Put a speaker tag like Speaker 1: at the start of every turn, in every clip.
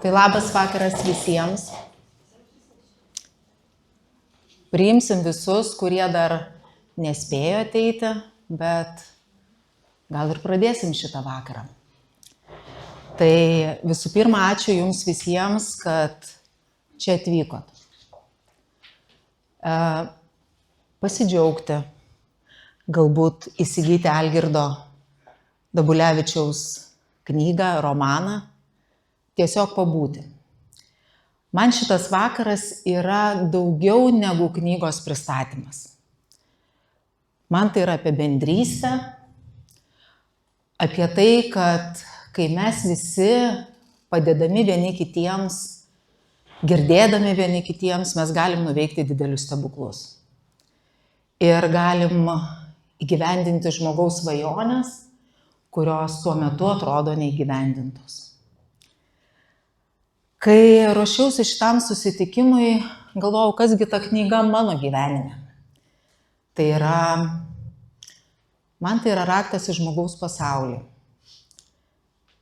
Speaker 1: Tai labas vakaras visiems. Priimsim visus, kurie dar nespėjo ateiti, bet gal ir pradėsim šitą vakarą. Tai visų pirma, ačiū Jums visiems, kad čia atvykot. Pasidžiaugti, galbūt įsigyti Algirdo Dabulevičiaus knygą, romaną, tiesiog pabūti. Man šitas vakaras yra daugiau negu knygos pristatymas. Man tai yra apie bendrystę, apie tai, kad kai mes visi padedami vieni kitiems, girdėdami vieni kitiems, mes galim nuveikti didelius stebuklus. Ir galim įgyvendinti žmogaus svajones, kurios tuo metu atrodo neįgyvendintos. Kai ruošiausi šitam susitikimui, galvojau, kasgi ta knyga mano gyvenime. Man tai yra raktas į žmogaus pasaulį.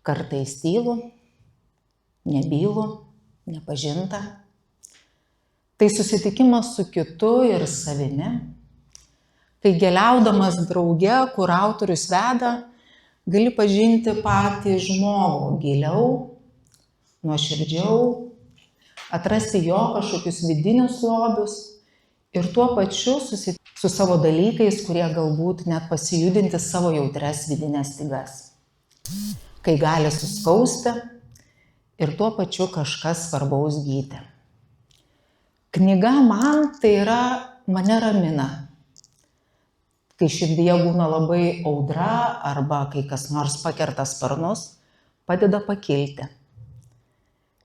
Speaker 1: Kartais tylų, nebylų, nepažinta. Tai susitikimas su kitu ir savimi. Tai keliaudamas drauge, kur autorius veda, gali pažinti patį žmogų giliau, nuoširdžiau, atrasti jo kažkokius vidinius lobius ir tuo pačiu susitikti su savo dalykais, kurie galbūt net pasijudinti savo jautrias vidinės stygas. Kai gali suskausti ir tuo pačiu kažkas svarbaus gyti. Knyga man tai yra, mane ramina. Kai širdyje būna labai audra arba kai kas nors pakerta sparnus, padeda pakilti.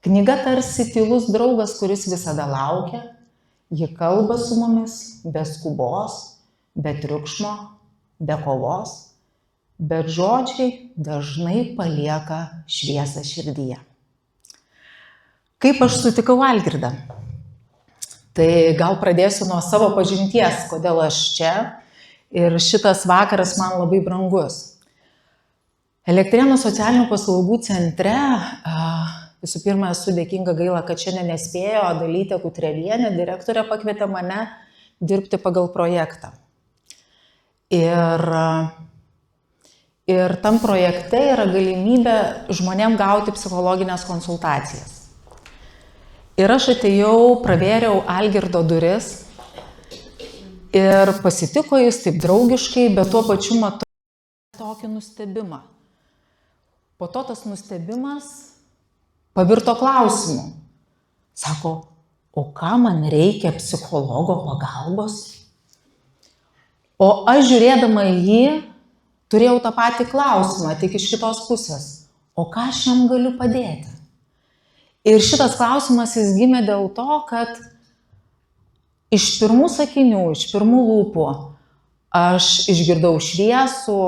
Speaker 1: Knyga tarsi tylus draugas, kuris visada laukia, ji kalba su mumis be skubos, be triukšmo, be kovos, bet žodžiai dažnai palieka šviesą širdyje. Kaip aš sutikau Algirdą? Tai gal pradėsiu nuo savo pažinties, kodėl aš čia ir šitas vakaras man labai brangus. Elektrėnų socialinių paslaugų centre visų pirma, esu dėkinga, gaila, kad šiandien nespėjo, Dalytė Kutrevienė, direktorė, pakvietė mane dirbti pagal projektą. Ir tam projekte yra galimybė žmonėm gauti psichologinės konsultacijas. Ir aš atėjau, pravėriau Algirdo duris ir pasitiko jis taip draugiškai, bet tuo pačiu matau tokį nustebimą. Po to tas nustebimas pavirto klausimu. Sako, o ką man reikia psichologo pagalbos? O aš žiūrėdama į jį, turėjau tą patį klausimą, tik iš kitos pusės. O ką aš jam galiu padėti? Ir šitas klausimas jis gimė dėl to, kad iš pirmų sakinių, iš pirmų lūpų aš išgirdau šviesų,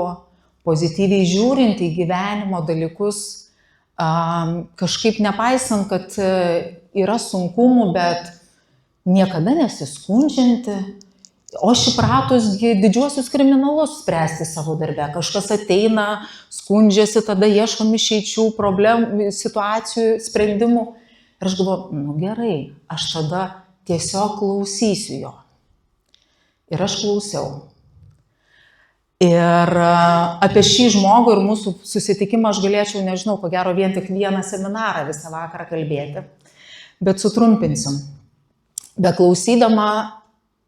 Speaker 1: pozityviai žiūrint į gyvenimo dalykus, kažkaip nepaisant, kad yra sunkumų, bet niekada nesiskundžianti, o aš įpratusgi didžiuosius kriminalus spręsti savo darbe. Kažkas ateina, skundžiasi, tada ieškom išeičių, problemų, situacijų, sprendimų. Ir aš galvoju, gerai, aš tada tiesiog klausysiu jo. Ir aš klausiau. Ir apie šį žmogų ir mūsų susitikimą aš galėčiau, nežinau, ko gero vien tik vieną seminarą visą vakarą kalbėti, bet sutrumpinsim. Beklausydama,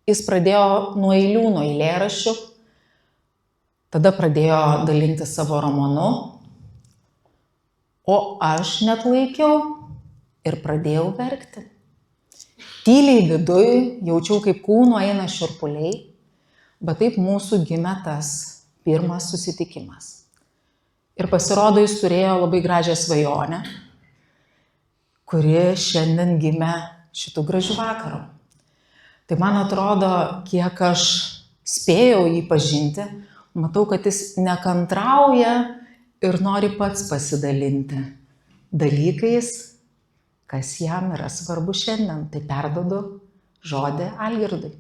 Speaker 1: jis pradėjo nuo eilių, nuo eilėraščių, tada pradėjo dalinti savo romanu, o aš net laikiau ir pradėjau verkti. Tyliai viduj jaučiau, kaip kūno eina šiurpuliai, bet taip mūsų gimė tas pirmas susitikimas. Ir pasirodo, jis turėjo labai gražią svajonę, kuri šiandien gimė šitų gražių vakarų. Tai man atrodo, kiek aš spėjau jį pažinti, matau, kad jis nekantrauja ir nori pats pasidalinti dalykais, kas jam yra svarbu šiandien. Tai perduodu žodį Algirdui.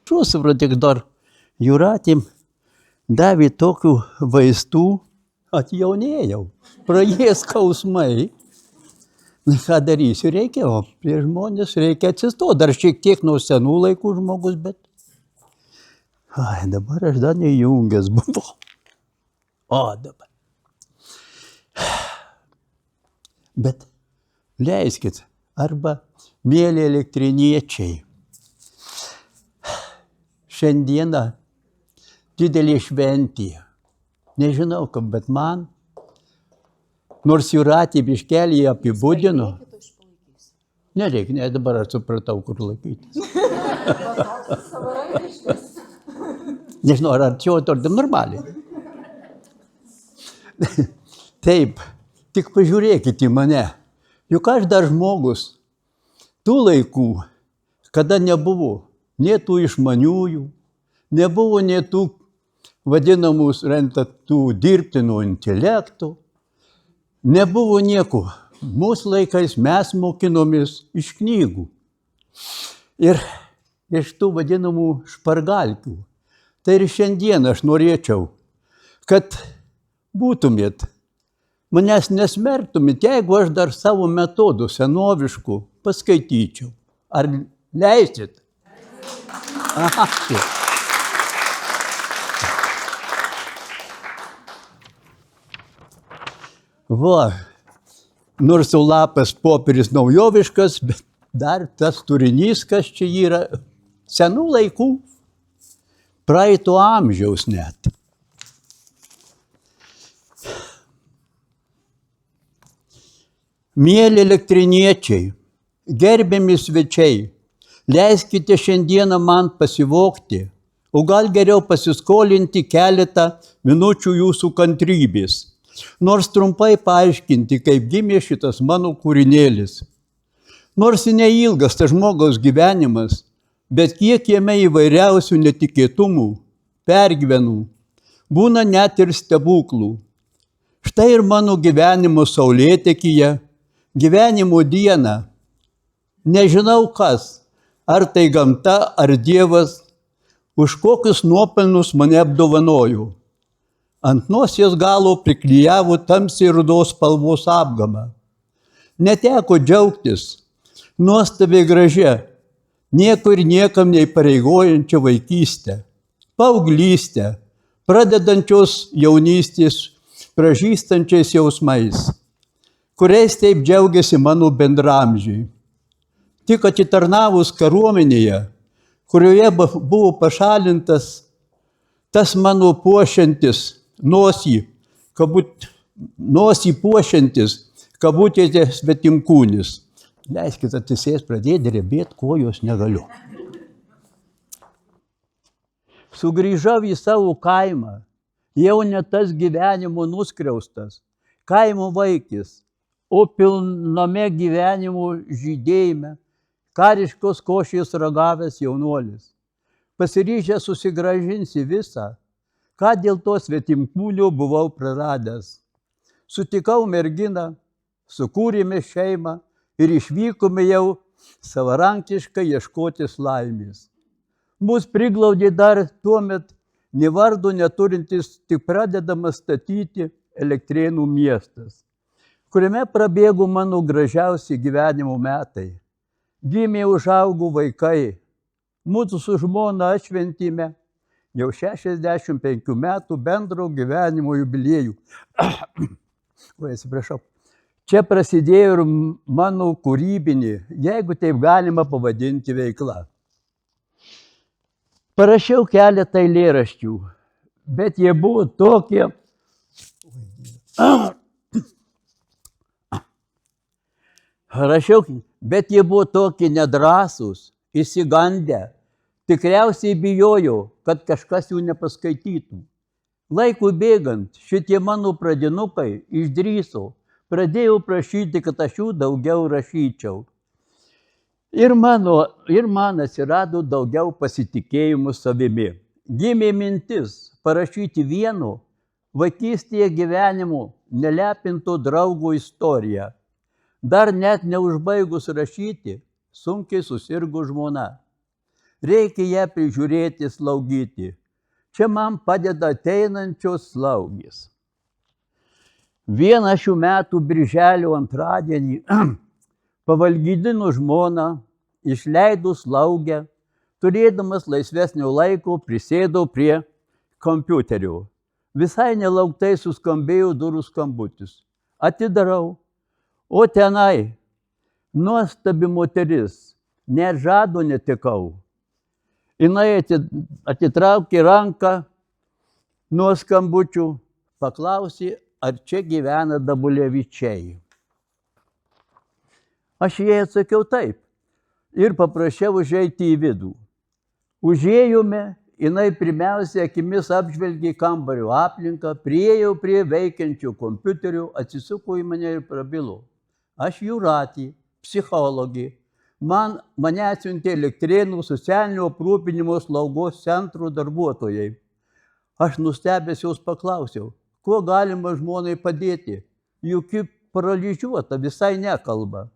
Speaker 2: Supratau, dar Jūratė davė tokių vaistų, atjaunėjau, praėjo skausmai. Ką darysiu, reikia, o prie žmonės reikia atsistoti. Dar šiek tiek nuo senų laikų žmogus, bet... Ai, dabar aš dar neįjungęs buvau. O, dabar. Bet leiskit, arba, mėly elektriniečiai, šiandieną didelė šventė. Nežinau, kam, bet man, nors Jūratė biškelį apibūdino. Nereikia, ne, dabar aš supratau, kur laikytis. Nežinau, ar arčiau atrodėm normaliai. Taip, tik pažiūrėkit į mane. Juk aš dar žmogus tų laikų, kada nebuvo nė tų išmaniųjų, nebuvo nė tų vadinamų tų dirbtinų intelektų, nebuvo nieko. Mūsų laikais mes mokinomės iš knygų ir iš tų vadinamų špargalkių. Tai ir šiandien aš norėčiau, kad būtumėt, manęs nesmerktumėt, jeigu aš dar savo metodų senoviškų paskaityčiau. Ar leisit? Aha. Va, nors jau lapas popierius naujoviškas, bet dar tas turinys, kas čia yra, senų laikų, praeito amžiaus net. Mėly elektriniečiai, gerbiami svečiai, leiskite šiandieną man pasivokti, o gal geriau pasiskolinti keletą minučių jūsų kantrybės, nors trumpai paaiškinti, kaip gimė šitas mano kūrinėlis. Nors neilgas tas žmogaus gyvenimas, bet kiek jame įvairiausių netikėtumų, pergyvenų, būna net ir stebuklų. Štai ir mano gyvenimo saulėtekyje, gyvenimo dieną, nežinau kas, ar tai gamta, ar Dievas, už kokius nuopelnus mane apdovanojo. Ant nosies galo priklijavo tamsiai rudos spalvos apgamą. Neteko džiaugtis nuostabiai gražia, nieko ir niekam neįpareigojančia vaikystė, paauglystė, pradedančios jaunystės pražystančiais jausmais, kuriais taip džiaugiasi mano bendramžiai. Tik atitarnavus kariuomenėje, kurioje buvo pašalintas tas mano puošiantis nosį puošiantis, kabutėse svetimkūnis. Leiskit atsisės, pradėti drebėti, kojos negaliu. Sugrįžau į savo kaimą, jau ne tas gyvenimo nuskriaustas, kaimo vaikis, o pilname gyvenimo žydėjime, kariškos košės ragavęs jaunuolis. Pasiryžęs susigrąžinsi visą, ką dėl to svetimkūnio buvau praradęs. Sutikau merginą, sukūrėme šeimą ir išvykome jau savarankiškai ieškotis laimės. Mus priglaudė dar tuomet nė vardo neturintis, tik pradedamas statyti Elektrėnų miestas, kuriame prabėgo mano gražiausi gyvenimo metai. Gimė, užaugo vaikai. Mūsų su žmona atšventėme jau 65 metų bendro gyvenimo jubiliejų. Atsiprašau. Čia prasidėjo ir mano kūrybinė, jeigu taip galima pavadinti, veikla. Parašiau keletą eilėraščių, bet jie buvo tokie... Bet jie buvo tokie nedrąsūs, išsigandę. Tikriausiai bijojo, kad kažkas jų nepaskaitytų. Laikui bėgant, šitie mano pradinukai išdrįso. Pradėjau prašyti, kad aš jų daugiau rašyčiau. Ir man atsirado daugiau pasitikėjimų savimi. Gimė mintis parašyti vieno vaikystėje gyvenimo nelepinto draugo istoriją. Dar net neužbaigus rašyti, sunkiai susirgo žmona. Reikia ją prižiūrėti, slaugyti. Čia man padeda ateinančios slaugės. Vieną šių metų birželio antradienį pavalgydino žmoną, išleido slaugę, turėdamas laisvesnio laiko prisėdau prie kompiuterio. Visai nelauktai suskambėjo durų skambutis. Atidarau, o tenai nuostabi moteris, net žado netekau. Jinai atitraukė ranką nuo skambučių, paklausė, ar čia gyvena Dabulevičiai. Aš jai atsakiau taip ir paprašiau užeiti į vidų. Užėjome, jinai pirmiausia akimis apžvelgė kambario aplinką, priėjau prie veikiančio kompiuterio, atsisuko į mane ir prabilo. Aš Jūratė, psichologė. Mane atsiuntė Elektrėnų socialinio aprūpinimo slaugos centro darbuotojai. Aš nustebęs jos paklausiau, kuo galima žmonai padėti, juk ji paralyžiuota, visai nekalba.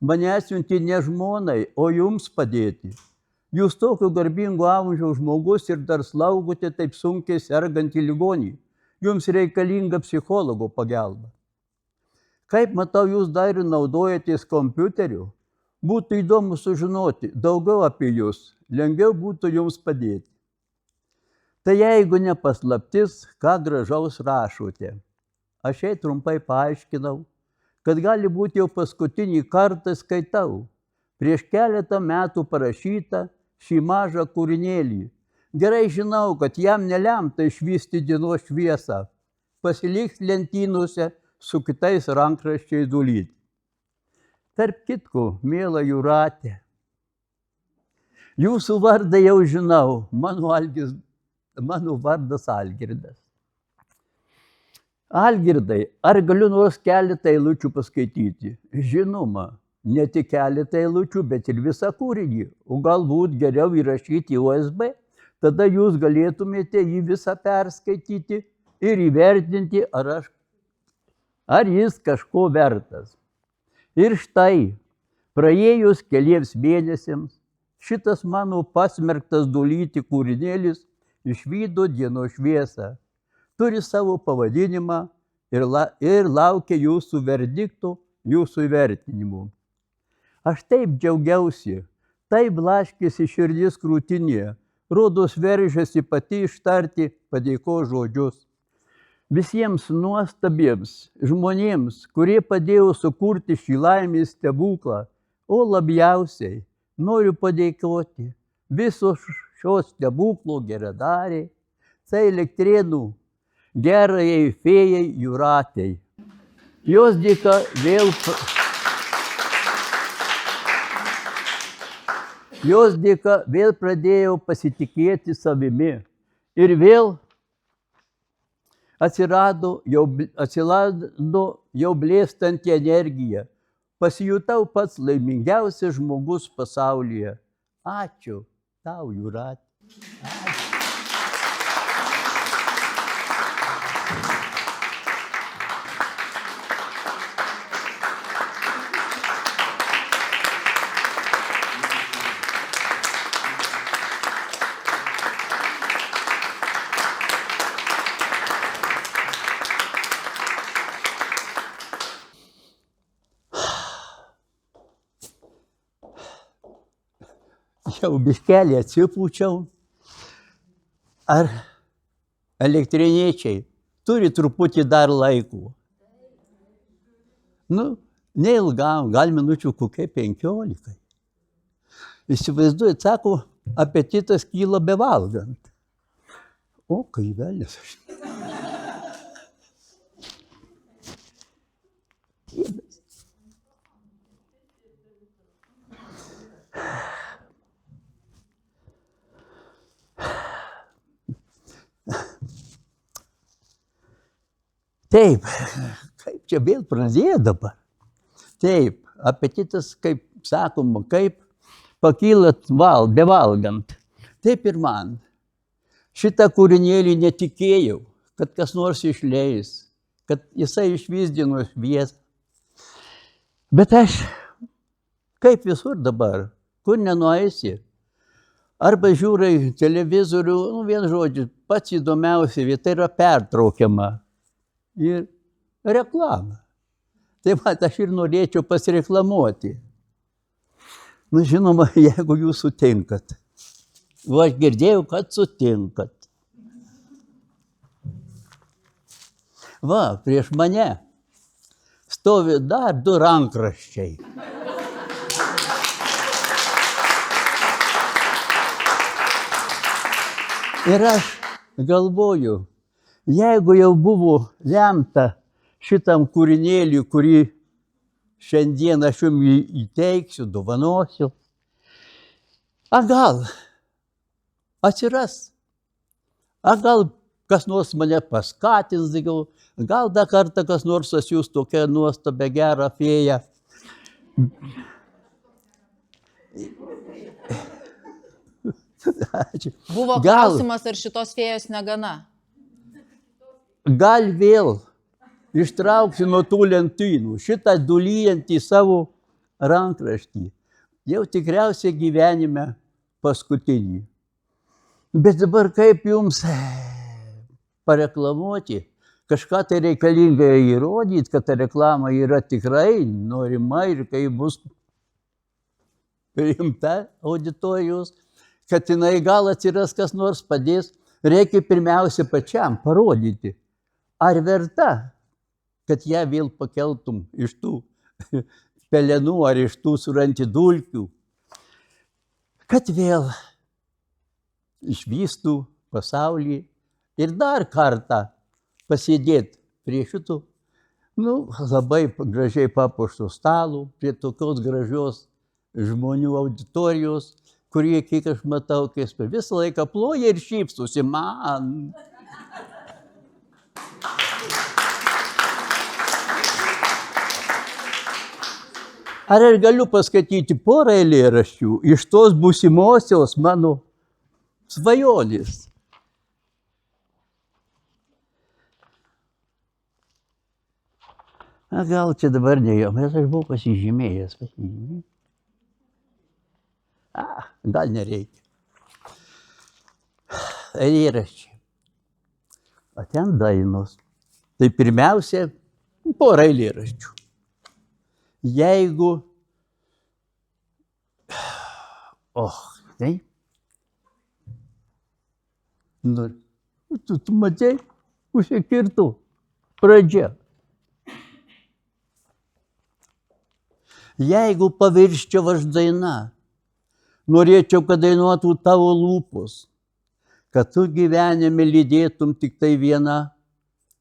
Speaker 2: Mane atsiuntė ne žmonai, o jums padėti. Jūs tokio garbingo amžiaus žmogus ir dar slaugote taip sunkiai sergantį ligonį. Jums reikalinga psichologo pagalba. Kaip matau, jūs dar ir naudojatės kompiuteriu? Būtų įdomu sužinoti daugiau apie jūs, lengviau būtų jums padėti. Tai jeigu ne paslaptis, ką gražaus rašote. Aš jai trumpai paaiškinau, kad gali būti jau paskutinį kartą skaitau. Prieš keletą metų parašytą šį mažą kūrinėlį. Gerai žinau, kad jam nelemta išvysti dienos šviesą. Pasiliks lentynose su kitais rankraščiais dulyti. Tarp kitko, miela Jūratė, jūsų vardą jau žinau, mano vardas Algirdas. Algirdai, ar galiu nors keletą eilučių paskaityti? Žinoma, ne tik keletą eilučių, bet ir visą kūrinį, o galbūt geriau įrašyti USB, tada jūs galėtumėte jį visą perskaityti ir įvertinti, ar jis kažko vertas. Ir štai, praėjus keliems mėnesiams, šitas mano pasmerktas dulyti kūrinėlis išvydo dienos šviesą, turi savo pavadinimą ir laukia jūsų verdikto, jūsų įvertinimų. Aš taip džiaugiausi, taip blaškėsi širdis krūtinėje, rodos veržėsi pati ištarti padėkos žodžius. Visiems nuostabiems žmonėms, kurie padėjo sukurti šį laimės stebuklą, o labiausiai noriu padėkoti visos šios stebuklo geradariai, tai Elektrėnų gerajai fėjai Jūratei. Jos dėka vėl pradėjau pasitikėti savimi ir vėl atsirado jau blėstanti energija. Pasijutau pats laimingiausias žmogus pasaulyje. Ačiū tau, Jūratė. Jau biškelį atsipūčiau. Ar elektrėniečiai turi truputį dar laiko? Neilgam, gal minučių kokie 15. Įsivaizduojat, sako, apetitas kyla bevalgant. O, kai velnias aš. Taip, kaip čia vėl pradėjo dabar. Taip, apetitas, kaip sakoma, kaip pakyla bevalgant. Taip ir man. Šitą kūrinėlį netikėjau, kad kas nors išleis, kad jisai išvys dienos šviesą. Bet aš, kaip visur dabar, kur nenueisi, arba žiūrai televizorių, vien žodžiu, pats įdomiausia vieta yra pertraukiama. Ir reklama. Tai va, aš ir norėčiau pasireklamuoti. Nu, žinoma, jeigu jūs sutinkat. O aš girdėjau, kad sutinkat. Va, prieš mane stovi dar 2 rankraščiai. Ir aš galvoju, jeigu jau buvo lemta šitam kūrinėlį, kurį šiandien aš jums įteiksiu, dovanosiu, a gal atsiras, a gal kas nors mane paskatins, gal dar kartą kas nors atsiųs tokią nuostabią gerą fėją.
Speaker 1: Buvo klausimas, ar šitos fėjos negana?
Speaker 2: Gal vėl ištrauksiu nuo tų lentynų šitą dulijantį savo rankraštį. Jau tikriausiai gyvenime paskutinį. Bet dabar kaip jums pareklamuoti, kažką tai reikalinga įrodyti, kad ta reklama yra tikrai norima ir kai bus rimta auditorijos, kad jinai gal atsiras kas nors padės, reikia pirmiausia pačiam parodyti, ar verta, kad ją vėl pakeltum iš tų pelenų ar iš tų suranti dulkių, kad vėl išvystų pasaulį ir dar kartą pasėdėti prie šitų, labai gražiai papuoštų stalų, prie tokios gražios žmonių auditorijos, kurie, kiek aš matau, visą laiką ploja ir šypsosi man. Ar aš galiu paskaityti porą eilėraščių iš tos būsimosios mano svajonės? Na, gal čia dabar ne jo, nes aš buvau pasižymėjęs. Gal nereikia. Eilėraščiai. O ten dainos. Tai pirmiausia, porą eilėraščių. Jeigu... tai... Tu matei, užsikirtų pradžia. Jeigu pavirščiau aš daina, norėčiau, kad dainuotų tavo lūpos, kad tu gyvenime lydėtum tik tai viena,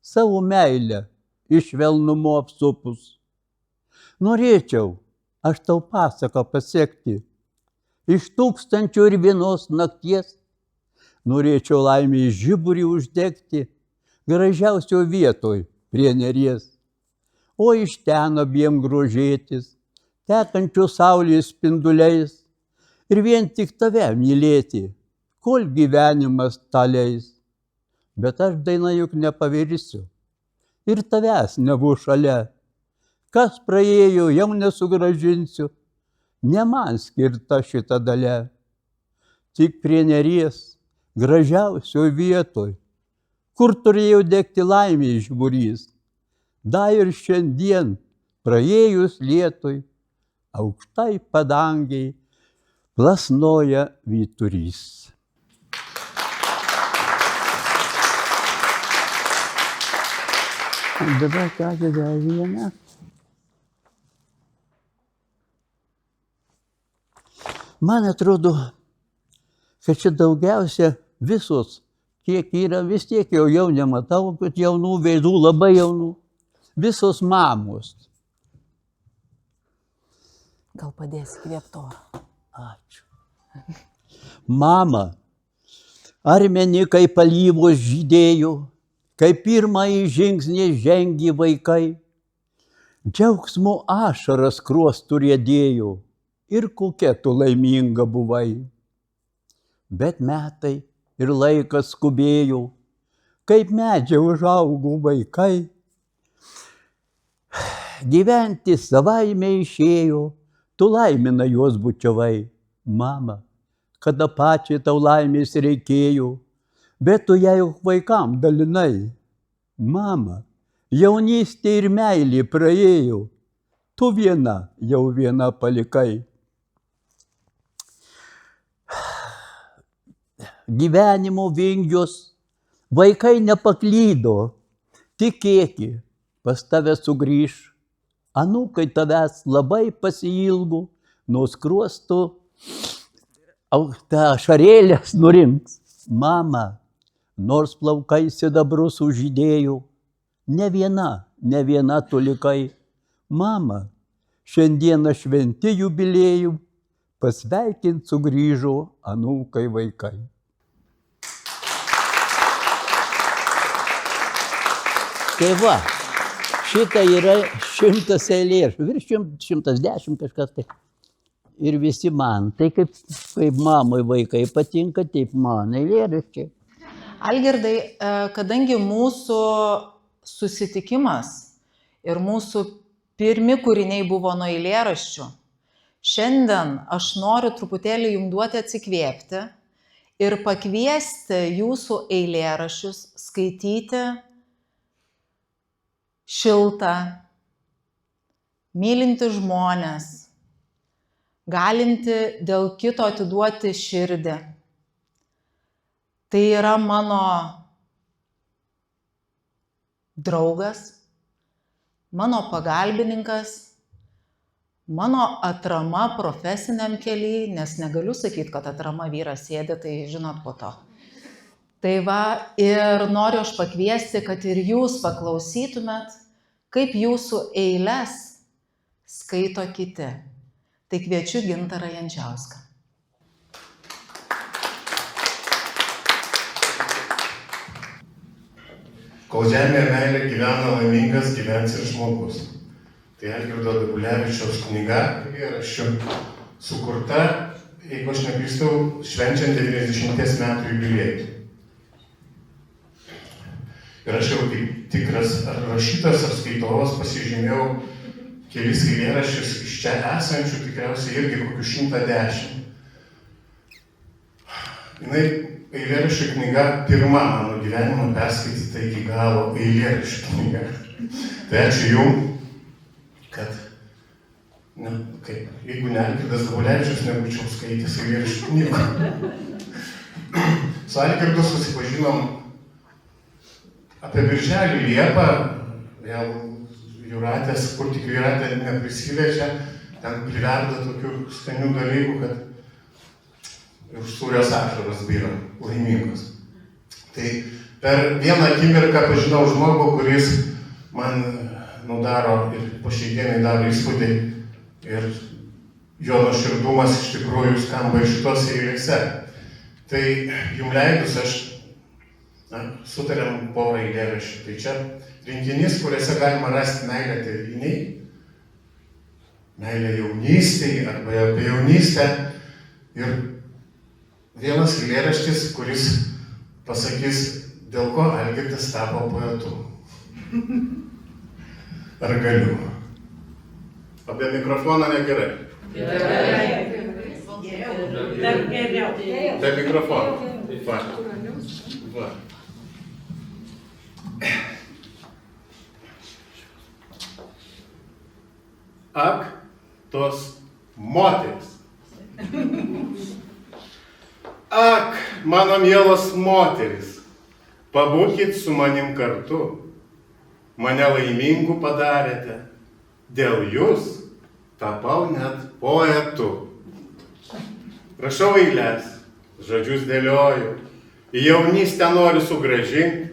Speaker 2: savo meilę iš švelnumo apsupus. Norėčiau aš tau pasaką pasekti, iš 1001 nakties, norėčiau laimei žiburį uždegti, gražiausio vietoj prie Neries, o iš ten abiem grožėtis, tekančių saulės spinduliais, ir vien tik tave mylėti, kol gyvenimas tą leis. Bet aš daina juk nepavirsiu, ir tavęs nebus šalia. Kas praėjo, jau nesugrąžinsiu, ne man skirta šita dalia. Tik prie Neries, gražiausio vietoj, kur turėjau degti laimė žiburys. Da ir šiandien, praėjus lietui, aukštai padangiai, plasnoja vyturys. Dabar ką dar vieną. Man atrodo, kad čia daugiausia visos, kiek yra, vis tiek jau nematau, kad jaunų veidų, labai jaunų, visos mamos.
Speaker 1: Gal padėsi įkvėpti orą?
Speaker 2: Ačiū. Mama, ar meni, kaip alyvos žydėjo, kai pirmąjį žingsnį žengė vaikai, džiaugsmo ašaras skruostų riedėjo ir kokia tu laiminga buvai. Bet metai ir laikas skubėjo, kaip medžiai užaugo vaikai. Gyventi savaime išėjo, tu laimina juos bučiavai. Mama, kada pačiai tau laimės reikėjo, bet tu ją juk vaikam dalinai. Mama, jaunystė ir meilė praėjo, tu viena, jau viena palikai. Gyvenimo vingius, vaikai nepaklydo, tikėki, pas tave sugrįž. Anūkai tavęs labai pasiilgo, nuo skruostų ta ašarėlės nurinks. Mama, nors plaukai sidabru sužydėjo, ne viena tu likai. Mama, šiandieną šventi jubiliejų, pasveikint sugrįžo anūkai vaikai. Tai va, šita yra 100 eilėraščių, virš 110 kažkas tai. Ir visi man, tai kaip mamai vaikai patinka, taip man eilėraščiai.
Speaker 1: Algirdai, kadangi mūsų susitikimas ir mūsų pirmi kūriniai buvo nuo eilėraščių, šiandien aš noriu truputėlį jums duoti atsikvėpti ir pakviesti jūsų eilėraščius skaityti šiltą, mylinti žmonės, galinti dėl kito atiduoti širdį. Tai yra mano draugas, mano pagalbininkas, mano atrama profesiniam kely, nes negaliu sakyti, kad atrama vyras sėdi, tai žinot po to. Tai va, ir noriu aš pakviesti, kad ir jūs paklausytumėt, kaip jūsų eiles skaito kiti. Tai kviečiu Gintarą Jančiauską.
Speaker 3: Kol žemėje meilė gyvena laimingas, gyvens ir žmogus. Tai Algirdo Dabulevičiaus knyga, eilėraščių, sukurta, jeigu aš neklystu, švenčiant 90 metų jubiliejų. Ir aš jau kaip tikras ar rašytas, ar skaitovas pasižymėjau kelis eilėraščius iš čia esančių, tikriausiai irgi kokių 110. Jinai eilėraščių knyga pirma mano gyvenimo perskaityta iki galo eilėraščių knyga. Tai ačiū jum, kad, jeigu ne Algirdas Dabulevičius, nebūčiau skaitęs eilėraščių knygų. Su Algirdu susipažinom apie birželį Liepą, vėl Jūratės, kur tik Jūratė neprisiliečia, ten priverda tokių skanių dalykų, kad ir sūrios ašaros byra, laimingos. Tai per vieną akimirką pažinau žmogų, kuris man nudaro ir po šiai dienai daro įspūdį ir jo nuoširdumas iš tikrųjų skamba iš šitos eilėse. Tai jum leidus aš sutarėm porą eilėraščių. Tai čia rinkinys, kuriuose galima rasti meilę tėvynei, meilę jaunystei arba apie jaunystę. Ir vienas eilėraštis, kuris pasakys, dėl ko Algirdas tapo poetu. Ar galiu? O be mikrofono negerai? Geriau. Be mikrofono. Va. Ak, tos moterys. Ak, mano mielos moterys, pabūkit su manim kartu. Mane laimingų padarėte. Dėl jūs tapau net poetu. Rašau eiles, žodžius dėlioju. Į jaunystę noriu sugrąžinti.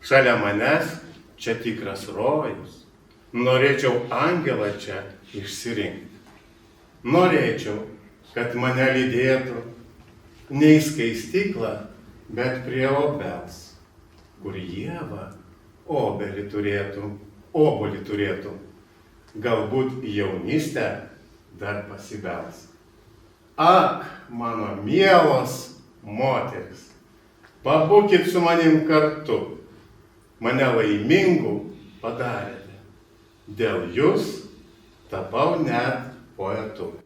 Speaker 3: Šalia manęs čia tikras rojus. Norėčiau angelą čia išsirinkti. Norėčiau, kad mane lydėtų ne į skaistyklą, bet prie obels, kur ieva obolį turėtų. Galbūt į jaunystę dar pasibels. Ak, mano mielos moteris, pabūkit su manim kartu. Mane laimingų padarėte. Dėl jūs tapau net poetu.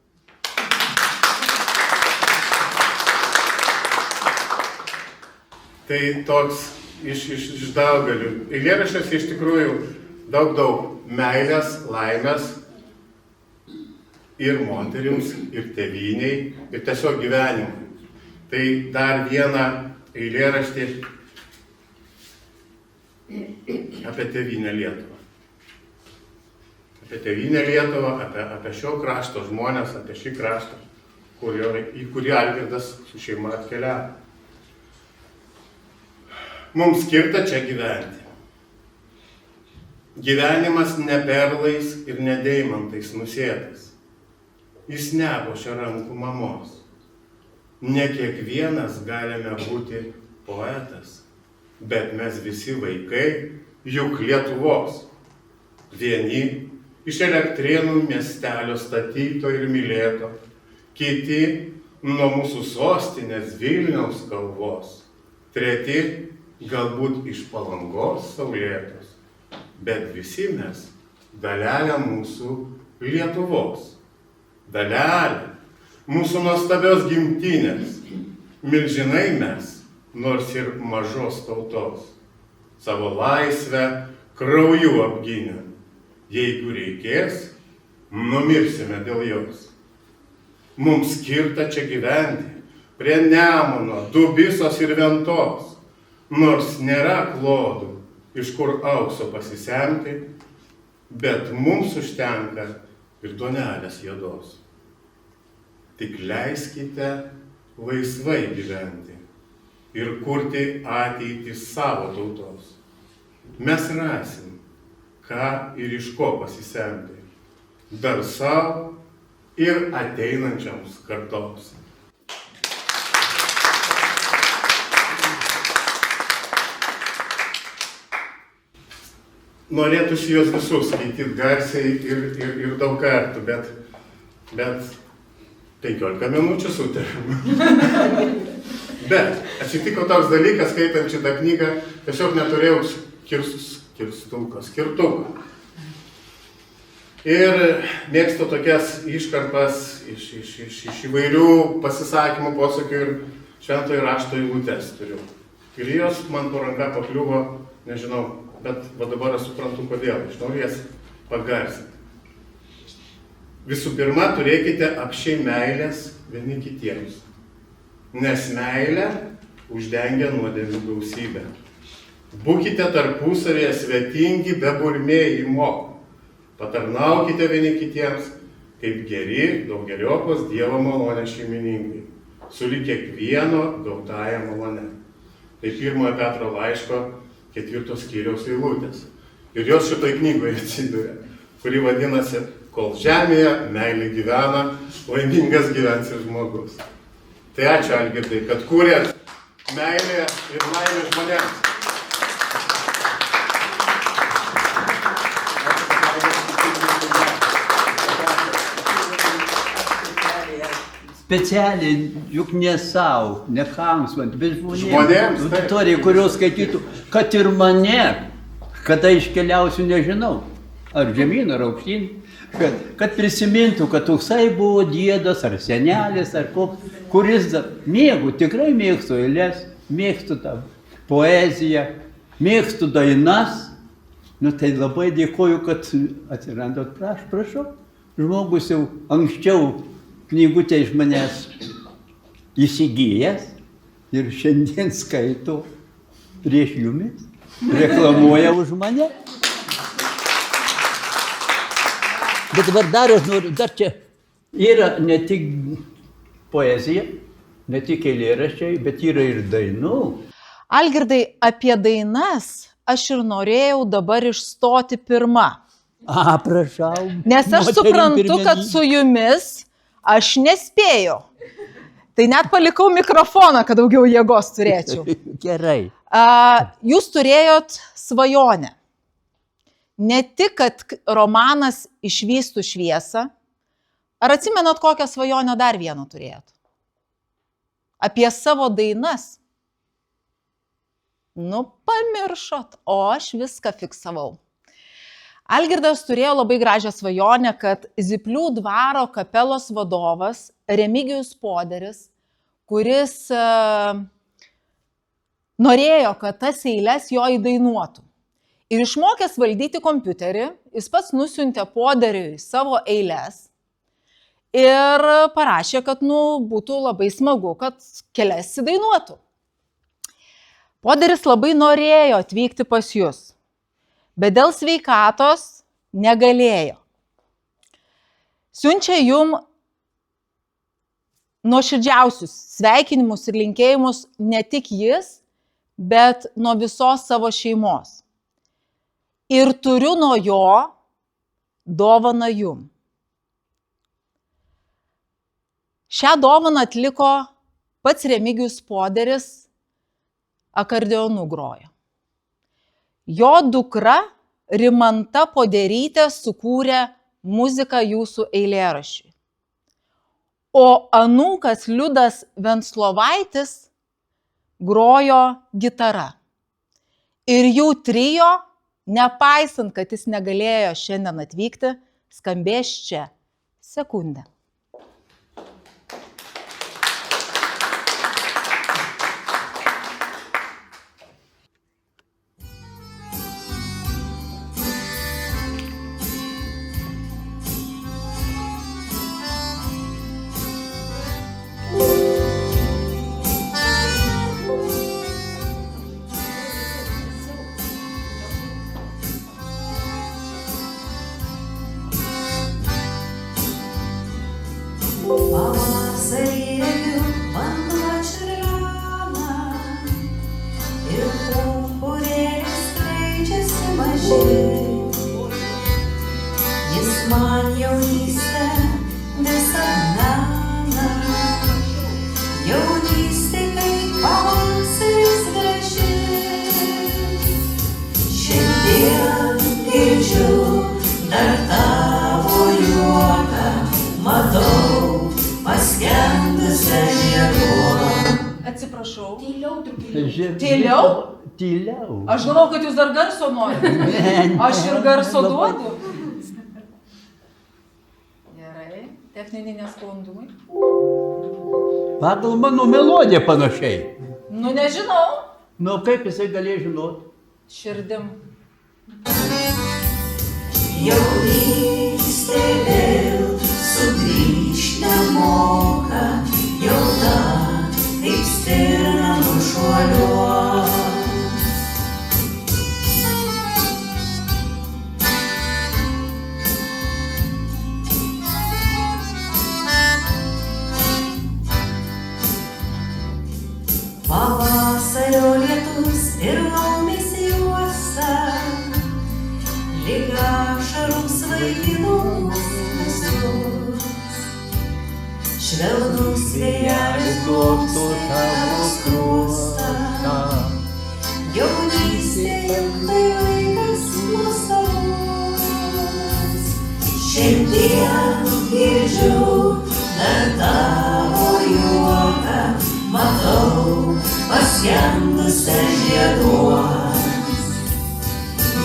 Speaker 3: Tai toks iš daugelių. Eilėraščiuose iš tikrųjų daug meilės, laimės, ir moterims, ir tėvyniai, ir tiesiog gyvenimui. Tai dar vieną eilėraštį apie tėvynę Lietuvą. Apie tėvynę Lietuvą, apie šio krašto žmonės, apie šį kraštą, į kurį Algirdas su šeima atkeliavo. Mums skirta čia gyventi. Gyvenimas ne perlais ir ne deimantais nusėtas. Jis nepuošia rankų mamos. Ne kiekvienas galime būti poetas, bet mes visi vaikai, juk Lietuvos. Vieni iš Elektrėnų miestelio statyto ir mylėto, kiti nuo mūsų sostinės Vilniaus kalvos, treti galbūt iš Palangos saulėtos, bet visi mes dalelę mūsų Lietuvos, dalelę mūsų nuostabios gimtinės, milžinai mes, nors ir mažos tautos, savo laisvę krauju apgynę, jeigu reikės, numirsime dėl jos. Mums skirta čia gyventi, prie Nemuno, Dubysos ir Ventos, nors nėra klodų, iš kur aukso pasisemti, bet mums užtenka ir duonelės juodos. Tik leiskite laisvai gyventi ir kurti ateitį savo tautos. Mes rasim, ką ir iš ko pasisemti, dar savo ir ateinančiams kartoms. Norėtųsi juos visus skaityti garsiai ir daug kartų, bet 15 minučių sutarėm. Bet atsitiko toks dalykas, skaitant šitą knygą, tiesiog neturėjau skirtuko. Ir mėgstu tokias iškarpas iš įvairių pasisakymų, posakių ir šventojo rašto eilutes turiu. Ir jos man po ranka pakliuvo, nežinau, bet va dabar aš suprantu kodėl, aš noriu jas pagarsinti. Visų pirma, turėkite apsčiai meilės vieni kitiems, nes meilė uždengia nuodėmių gausybę. Būkite tarpusavėje svetingi be burmėjimo, patarnaukite vieni kitiems, kaip geri, daugeliopos Dievo malonės šeimininkai, sulig kiekvieno gautąją malonę. Tai 1 Petro laiško 4 skyriaus eilutės. Ir jos šitoj knygoje atsiduria, kuri vadinasi Kol žemėje meilė gyvena, laimingas gyvens ir žmogus. Tai ačiū, Algirdai, kad kūrėt meilę ir laimę žmonėms.
Speaker 2: Specialiai, juk ne savo, ne kams, bet
Speaker 3: Žmonėms, taip.
Speaker 2: auditorijai, kurios skaitytų, kad ir mane, kada iškeliausiu, nežinau, ar žemyn, ar aukštyn, kad prisimintų, kad toksai buvo dėdas, ar senelis, ar koks, kuris mėgų, tikrai mėgstu eiles, mėgstu tą poeziją, mėgstu dainas. Nu tai labai dėkoju, kad atsirandot, prašau, žmogus jau anksčiau knygutę iš manęs įsigijęs ir šiandien skaito prieš jumis, reklamuoja už mane. Bet dabar dar aš noriu, dar čia yra ne tik poezija, ne tik eilėraščiai, bet yra ir dainų.
Speaker 1: Algirdai, apie dainas aš ir norėjau dabar išstoti pirma.
Speaker 2: Prašau.
Speaker 1: Nes aš suprantu, kad su jumis aš nespėjau. Tai net palikau mikrofoną, kad daugiau jėgos turėčiau.
Speaker 2: Gerai.
Speaker 1: Jūs turėjot svajonę. Ne tik, kad romanas išvystų šviesą. Ar atsimenat, kokią svajonę dar vieną turėjot? Apie savo dainas. Nu, pamiršot, o aš viską fiksavau. Algirdas turėjo labai gražią svajonę, kad Zyplių dvaro kapelos vadovas Remigijus Poderis, kuris norėjo, kad tas eiles jo įdainuotų. Ir išmokęs valdyti kompiuterį, jis pats nusiuntė Poderiui savo eiles. ir parašė, kad būtų labai smagu, kad kelias įdainuotų. Poderis labai norėjo atvykti pas jus, bet dėl sveikatos negalėjo. Siunčia jum nuoširdžiausius sveikinimus ir linkėjimus ne tik jis, bet nuo visos savo šeimos. Ir turiu nuo jo dovaną jum. Šią dovaną atliko pats Remigijus Poderis, akordeonu grojo. Jo dukra Rimanta Poderytė sukūrė muziką jūsų eilėraščiui. O anūkas Liudas Venclovaitis grojo gitara. Ir jų trio, nepaisant, kad jis negalėjo šiandien atvykti, skambės čia sekundę.
Speaker 4: Pavasarį regiu vanduo čiurlena ir pumpurėlis skleidžiasi mažiai. Jis man jaunystę visą mena, jaunystė kaip pavasaris graži. Šiandien girdžiu dar tavo juoką, matau paskendusią žieduo.
Speaker 1: Atsiprašau.
Speaker 5: Tyliau truputį.
Speaker 1: Tyliau?
Speaker 2: Tyliau.
Speaker 1: Aš galvau, kad jūs dar garso norite. Aš ir garso duodu. Gerai. Techniniai nesklandumai.
Speaker 2: Pagal mano melodiją panašiai.
Speaker 1: Nežinau.
Speaker 2: Kaip jisai galėjo žinoti?
Speaker 1: Širdim.
Speaker 4: Jaunystė vėl sugrįžt nemoka, jauna kaip stirna nušuoliuos. Pavasario lietus ir laumės juosta, lyg ašarų svaiginus visus. Švelnus vėjelis globsto tavo skruostą, jaunystė tai laikas nuostabus. Šiandien girdžiu dar tavo juoką, matau paskendusią žieduos.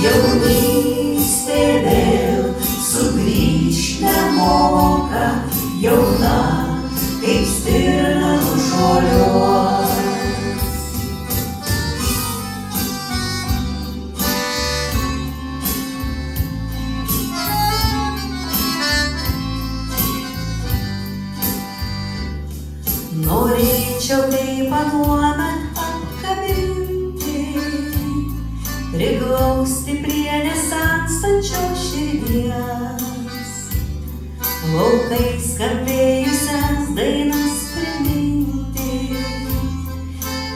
Speaker 4: Jaunystė vėl sugrįžt nemoka, jauna kaip stirna nušuoliuos. Norėčiau taip anuomet apkabinti, priglausti prie nesenstančios širdies, laukai skambėjusias dainas priminti.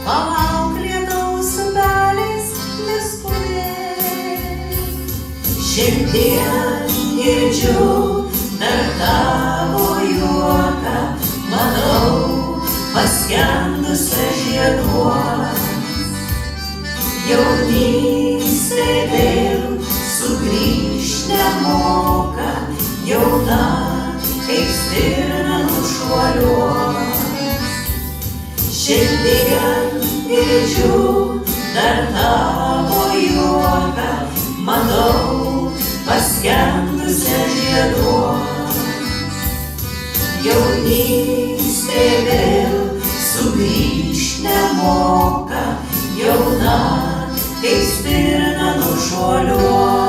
Speaker 4: Palauk lietaus upeliais neskubėk, šiandien girdžiu dar tavo juoką, matau paskendusią žieduos. Jaunystė vėl sugrįžt nemoka, jauna kaip stirna nušuoliuos. Šiandien girdžiu dar tavo juoką, matau paskendusią žieduos. Jaunystė vėl sugrįžt nemoka, jauna kaip stirna nušuoliuos.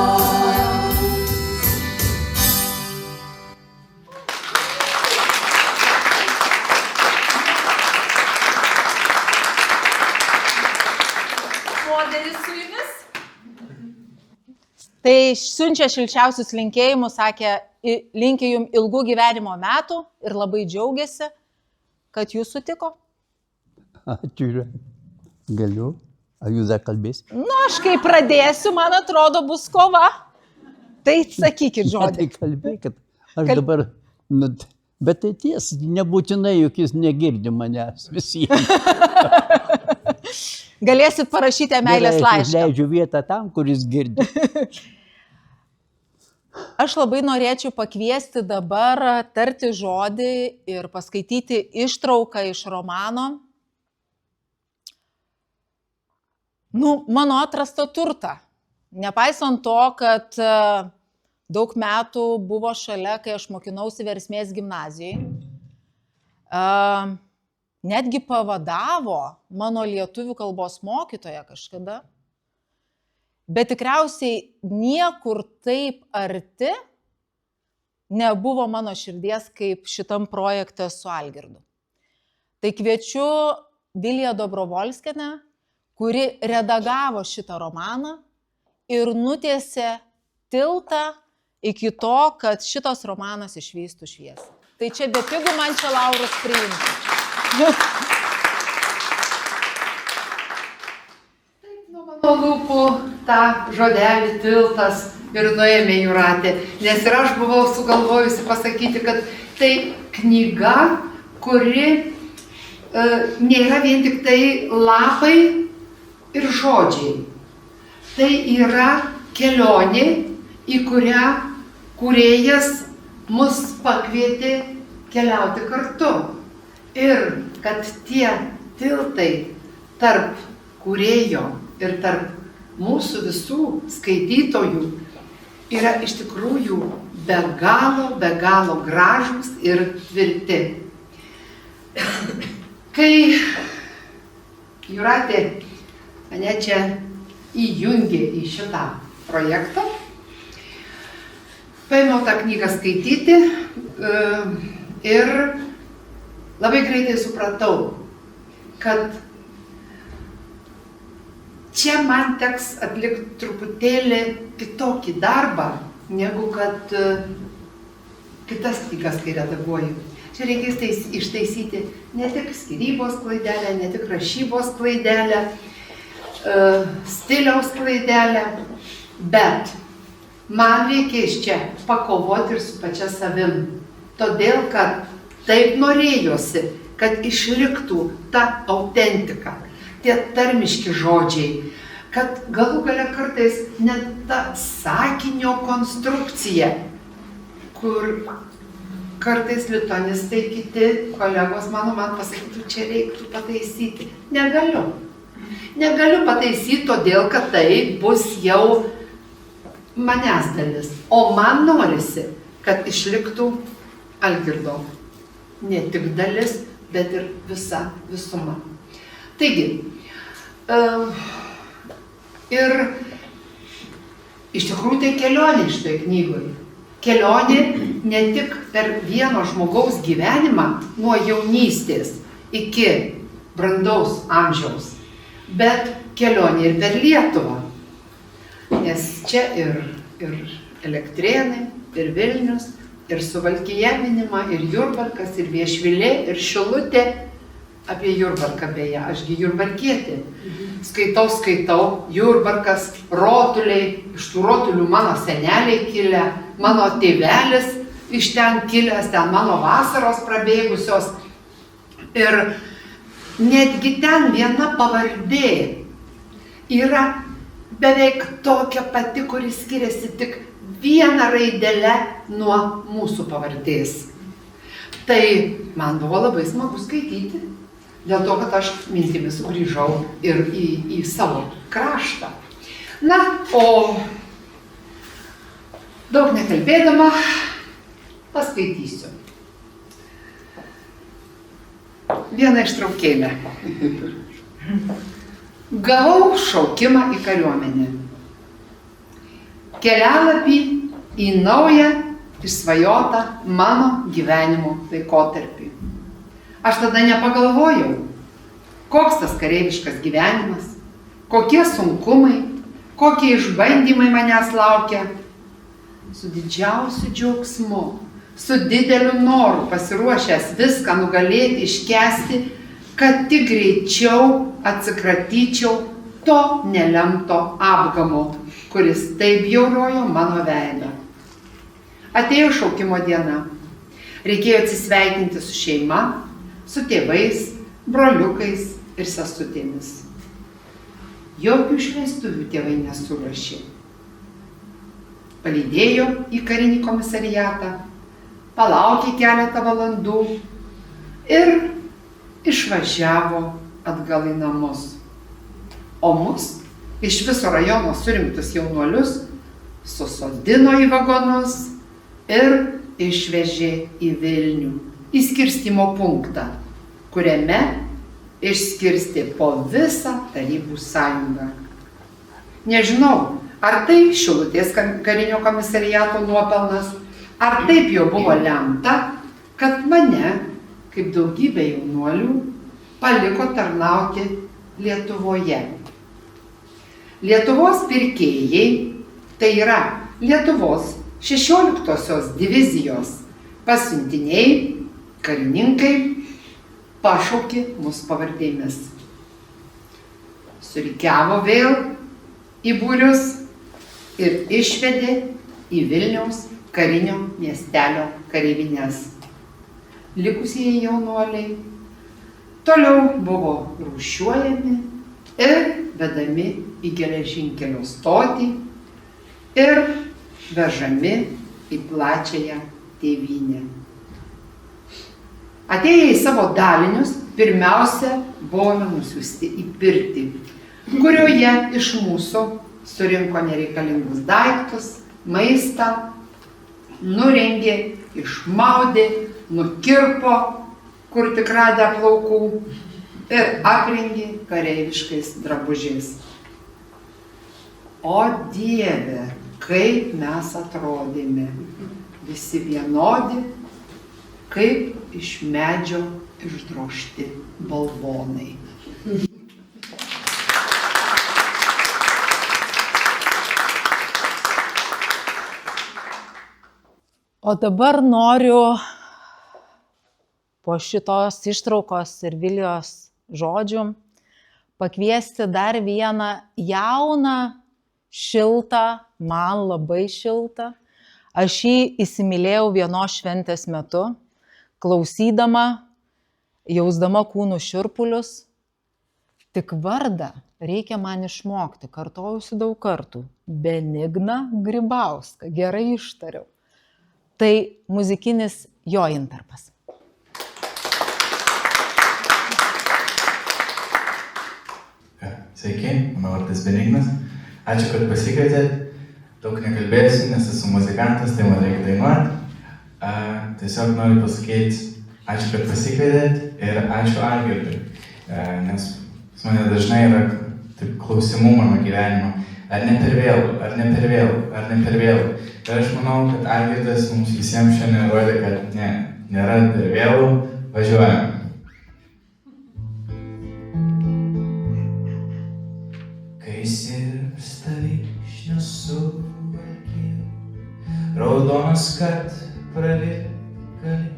Speaker 1: Tai siunčia šilčiausius linkėjimus, sakė, linkia jums ilgų gyvenimo metų ir labai džiaugiasi, kad jūs sutiko.
Speaker 2: Ačiū. Galiu. Ar jūs dar kalbėsite?
Speaker 1: Nu, aš kai pradėsiu, man atrodo, bus kova. Tai sakykit žodį.
Speaker 2: Tai kalbėkit. Aš dabar, nu, bet tai ties, nebūtinai, juk jis negirdi manęs visiems.
Speaker 1: Galėsit parašyti meilės laišką.
Speaker 2: Aš leidžiu vietą tam, kuris girdi.
Speaker 1: Aš labai norėčiau pakviesti dabar tarti žodį ir paskaityti ištrauką iš romano. Mano atrastą turtą. Nepaisant to, kad daug metų buvo šalia, kai aš mokinausi Versmės gimnazijai, netgi pavadavo mano lietuvių kalbos mokytoja kažkada, bet tikriausiai niekur taip arti nebuvo mano širdies kaip šitam projekte su Algirdu. Tai kviečiu Viliją Dobrovolskienę, kuri redagavo šitą romaną ir nutiesė tiltą iki to, kad šitas romanas išvystų šviesą. Tai čia bepigu man čia laurus priimti.
Speaker 5: Taip, nuo mano lūpų tą žodelį tiltas ir nuėmė Jūratė, nes ir aš buvau sugalvojusi pasakyti, kad tai knyga, kuri nėra vien tik tai lapai ir žodžiai. Tai yra kelionė, į kurią kūrėjas mus pakvietė keliauti kartu. Ir kad tie tiltai tarp kūrėjo ir tarp mūsų visų skaitytojų yra iš tikrųjų be galo gražūs ir tvirti. Kai Jūratė mane čia įjungė į šitą projektą, paėmiau tą knygą skaityti ir labai greitai supratau, kad čia man teks atlikti truputėlį kitokį darbą, negu kad kitas knygas, kai redaguoju. Čia reikės ištaisyti ne tik skyrybos klaidelę, ne tik rašybos klaidelę, stiliaus klaidelę, bet man reikės čia pakovoti ir su pačia savim. Todėl, kad taip norėjosi, kad išliktų ta autentika, tie tarmiški žodžiai, kad galų gale kartais net ta sakinio konstrukcija, kur kartais lituanistai, kiti kolegos man pasakytų, čia reiktų pataisyti. Negaliu pataisyti, todėl, kad tai bus jau manęs dalis. O man norisi, kad išliktų Algirdo ne tik dalis, bet ir visa visuma. Taigi, ir iš tikrųjų tai kelionė šitoje knygoje. Kelionė ne tik per vieno žmogaus gyvenimą nuo jaunystės iki brandaus amžiaus, bet kelionė ir per Lietuvą. Nes čia ir Elektrėnai, ir Vilnius, ir Suvalkija minima, ir Jurbarkas, ir Viešvilė, ir Šilutė. Apie Jurbarką beje, ašgi jurbarkietė. Skaitau, Jurbarkas, Rotuliai, iš tų Rotulių mano seneliai kilę, mano tėvelis iš ten kilęs, ten mano vasaros prabėgusios. Ir netgi ten viena pavardė yra beveik tokia pati, kuri skiriasi tik vieną raidelę nuo mūsų pavardės. Tai man buvo labai smagu skaityti, dėl to, kad aš mintimis sugrįžau ir į savo kraštą. Na, o daug nekalbėdama, paskaitysiu. Vieną ištraukėlę. Gavau šaukimą į kariuomenę. Kelialapį į naują, išsvajotą mano gyvenimo laikotarpį. Aš tada nepagalvojau, koks tas kareiviškas gyvenimas, kokie sunkumai, kokie išbandymai manęs laukia. Su didžiausiu džiaugsmu, su dideliu noru pasiruošęs viską nugalėti, iškęsti, kad tik greičiau atsikratyčiau to nelemto apgamo, kuris taip bjaurojo mano veidą. Atėjo šaukimo diena. Reikėjo atsisveikinti su šeima, su tėvais, broliukais ir sesutėmis. Jokių švęstuvių tėvai nesuruošė. Palydėjo į karinį komisariatą, palaukė keletą valandų ir išvažiavo atgal į namus. O mus, iš viso rajono surinktus jaunuolius, susodino į vagonus ir išvežė į Vilnių, į skirstymo punktą, kuriame išskirstė po visą Tarybų sąjungą. Nežinau, ar tai Šilutės karinio komisariato nuopelnas, ar taip jau buvo lemta, kad mane, kaip daugybė jaunuolių, paliko tarnauti Lietuvoje. Lietuvos pirkėjai, tai yra Lietuvos 16-osios divizijos pasiuntiniai, karininkai, pašaukė mus pavardėmis. Surikiavo vėl į būrius ir išvedė į Vilniaus karinio miestelio kareivines. Likusieji jaunuoliai toliau buvo rūšiuojami ir vedami į geležinkelio stotį ir vežami į plačiąją tėvynę. Atėję į savo dalinius, pirmiausia buvome nusiųsti į pirtį, kurioje iš mūsų surinko nereikalingus daiktus, maistą, nurengė, išmaudė, nukirpo, kur tik radę plaukų ir aprengė kareiviškais drabužiais. O Dieve, kaip mes atrodėme, visi vienodi, kaip iš medžio išdrožti balvonai.
Speaker 1: O dabar noriu po šitos ištraukos ir Vilijos žodžių pakviesti dar vieną jauną, šiltą, man labai šiltą. Aš jį įsimylėjau vienos šventės metu, klausydama, jausdama kūnų šiurpulius. Tik vardą reikia man išmokti, kartojusi daug kartų. Benigna Grybauska, gerai ištariau. Tai muzikinis jo intarpas.
Speaker 6: Sveiki, mano vardas Benignas. Ačiū, kad pasikvietėt. Daug nekalbėsiu, nes esu muzikantas, tai man reikia dainuoti. Tiesiog noriu pasakyti, ačiū, kad pasikvietėt ir ačiū Algirdui, nes pas mane dažnai yra taip klausimų mano gyvenimo. Ar ne per vėlu, ar ne per vėlu, ar ne per vėlu. Ir aš manau, kad Algirdas mums visiems šiandien rodė, kad ne, nėra per vėlu, važiuojam. Kai sirpsta vyšnios suvalkė, raudonas kad pravirkali,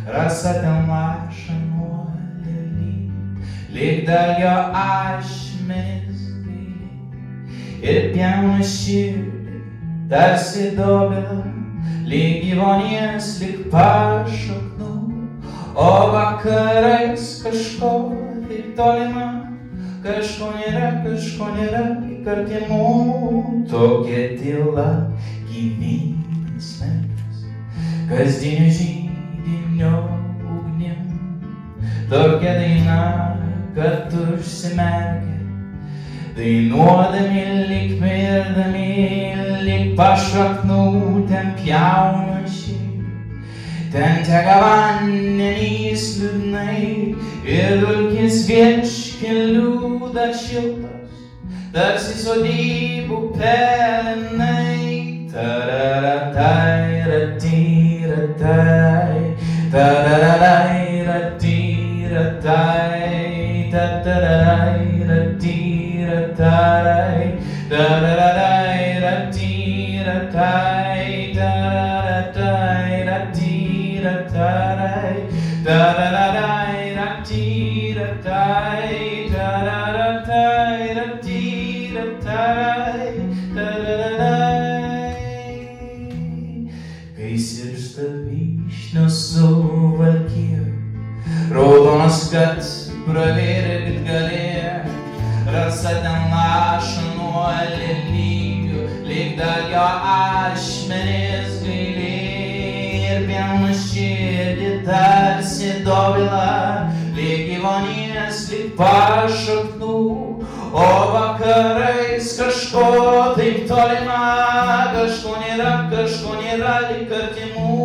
Speaker 6: rasa ten laša nuodėlį, lyg dalgio ašmenis gaili, ir pjauna širdį, tarsi dobila, lyg gyvonies, lyg pašaknų, o vakarais kažko taip tolima, kažko nėra, kaip artimų, tokia tyla, gyvybės metas, kasdienio židinio ugnim, tokia daina, kad užsimerkia, dainuodami, lyg mirdami, lyg pašaknų ten pjauna širdį, ten teka vandenys liūdnai ir dulkės vieškelių dar šiltos, tarsi sodybų pelenai. Tararatai, ratiratai, tararatai, ratiratai, tatarai, ratiratai, Kai sirsta vyšnios suvalkija, raudonas kad pravėrė vidgalė, rasa ten laša nuo lelygių, lyg dagio ašmenės gailė, ir pieno širdį tarsi dovila, lyg gyvonės, lyg pašaknų, o vakarais kažko taip tolima, kažko nėra lyg artimų.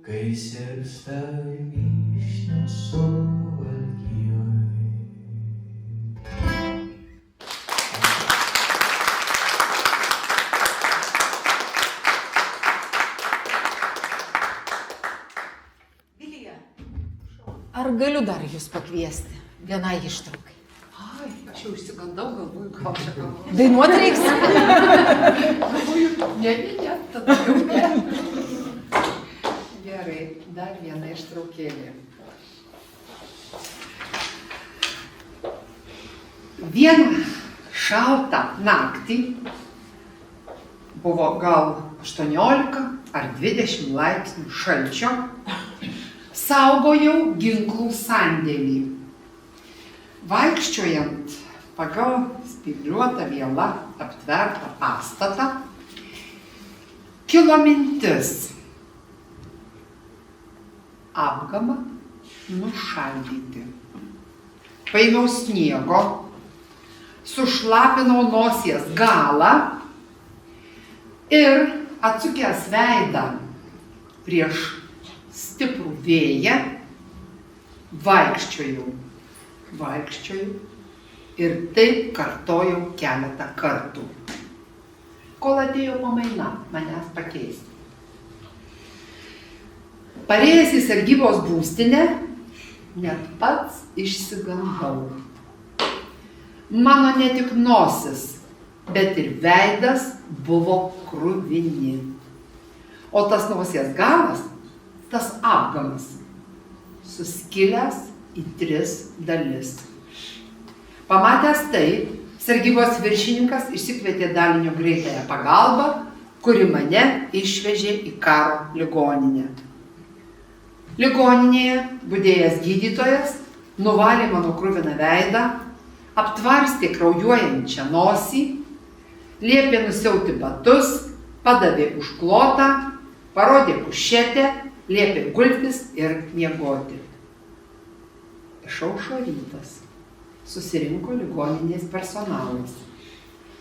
Speaker 6: Kai sirsta vyšnios suvalkijoj.
Speaker 1: Ar galiu dar jūs pakviesti vienai ištraukai?
Speaker 5: Ai, aš jau išsigandau, galvoju, gal čia galvoju.
Speaker 1: Dainuoti reiks?
Speaker 5: Galvoju, ne, tada jau ne. Gerai, dar viena ištraukėlė. Vieną šaltą naktį, buvo gal 18 ar 20 laipsnių šalčio, saugojau ginklų sandėlį. Vaikščiojant pagal spygliuotą vielą aptvertą pastatą, kilo mintis apgamą nušaldyti. Paėmiau sniego, sušlapinau nosies galą ir atsukęs veidą prieš stiprų vėją, vaikščiojau ir taip kartojau keletą kartų, kol atėjo pamaina manęs pakeisti. Parėjęs į sargybos būstinę, net pats išsigandau. Mano ne tik nosis, bet ir veidas buvo kruvini. O tas nosies galas, tas apgamas, suskilęs į 3 dalis. Pamatęs tai, sargybos viršininkas išsikvietė dalinio greitąją pagalbą, kuri mane išvežė į karo ligoninę. Ligoninėje budėjęs gydytojas nuvalė mano kruviną veidą, aptvarstė kraujuojančią nosį, liepė nusiauti batus, padavė užklotą, parodė kušetę, liepė gultis ir miegoti. Išaušo rytas. Susirinko ligoninės personalas.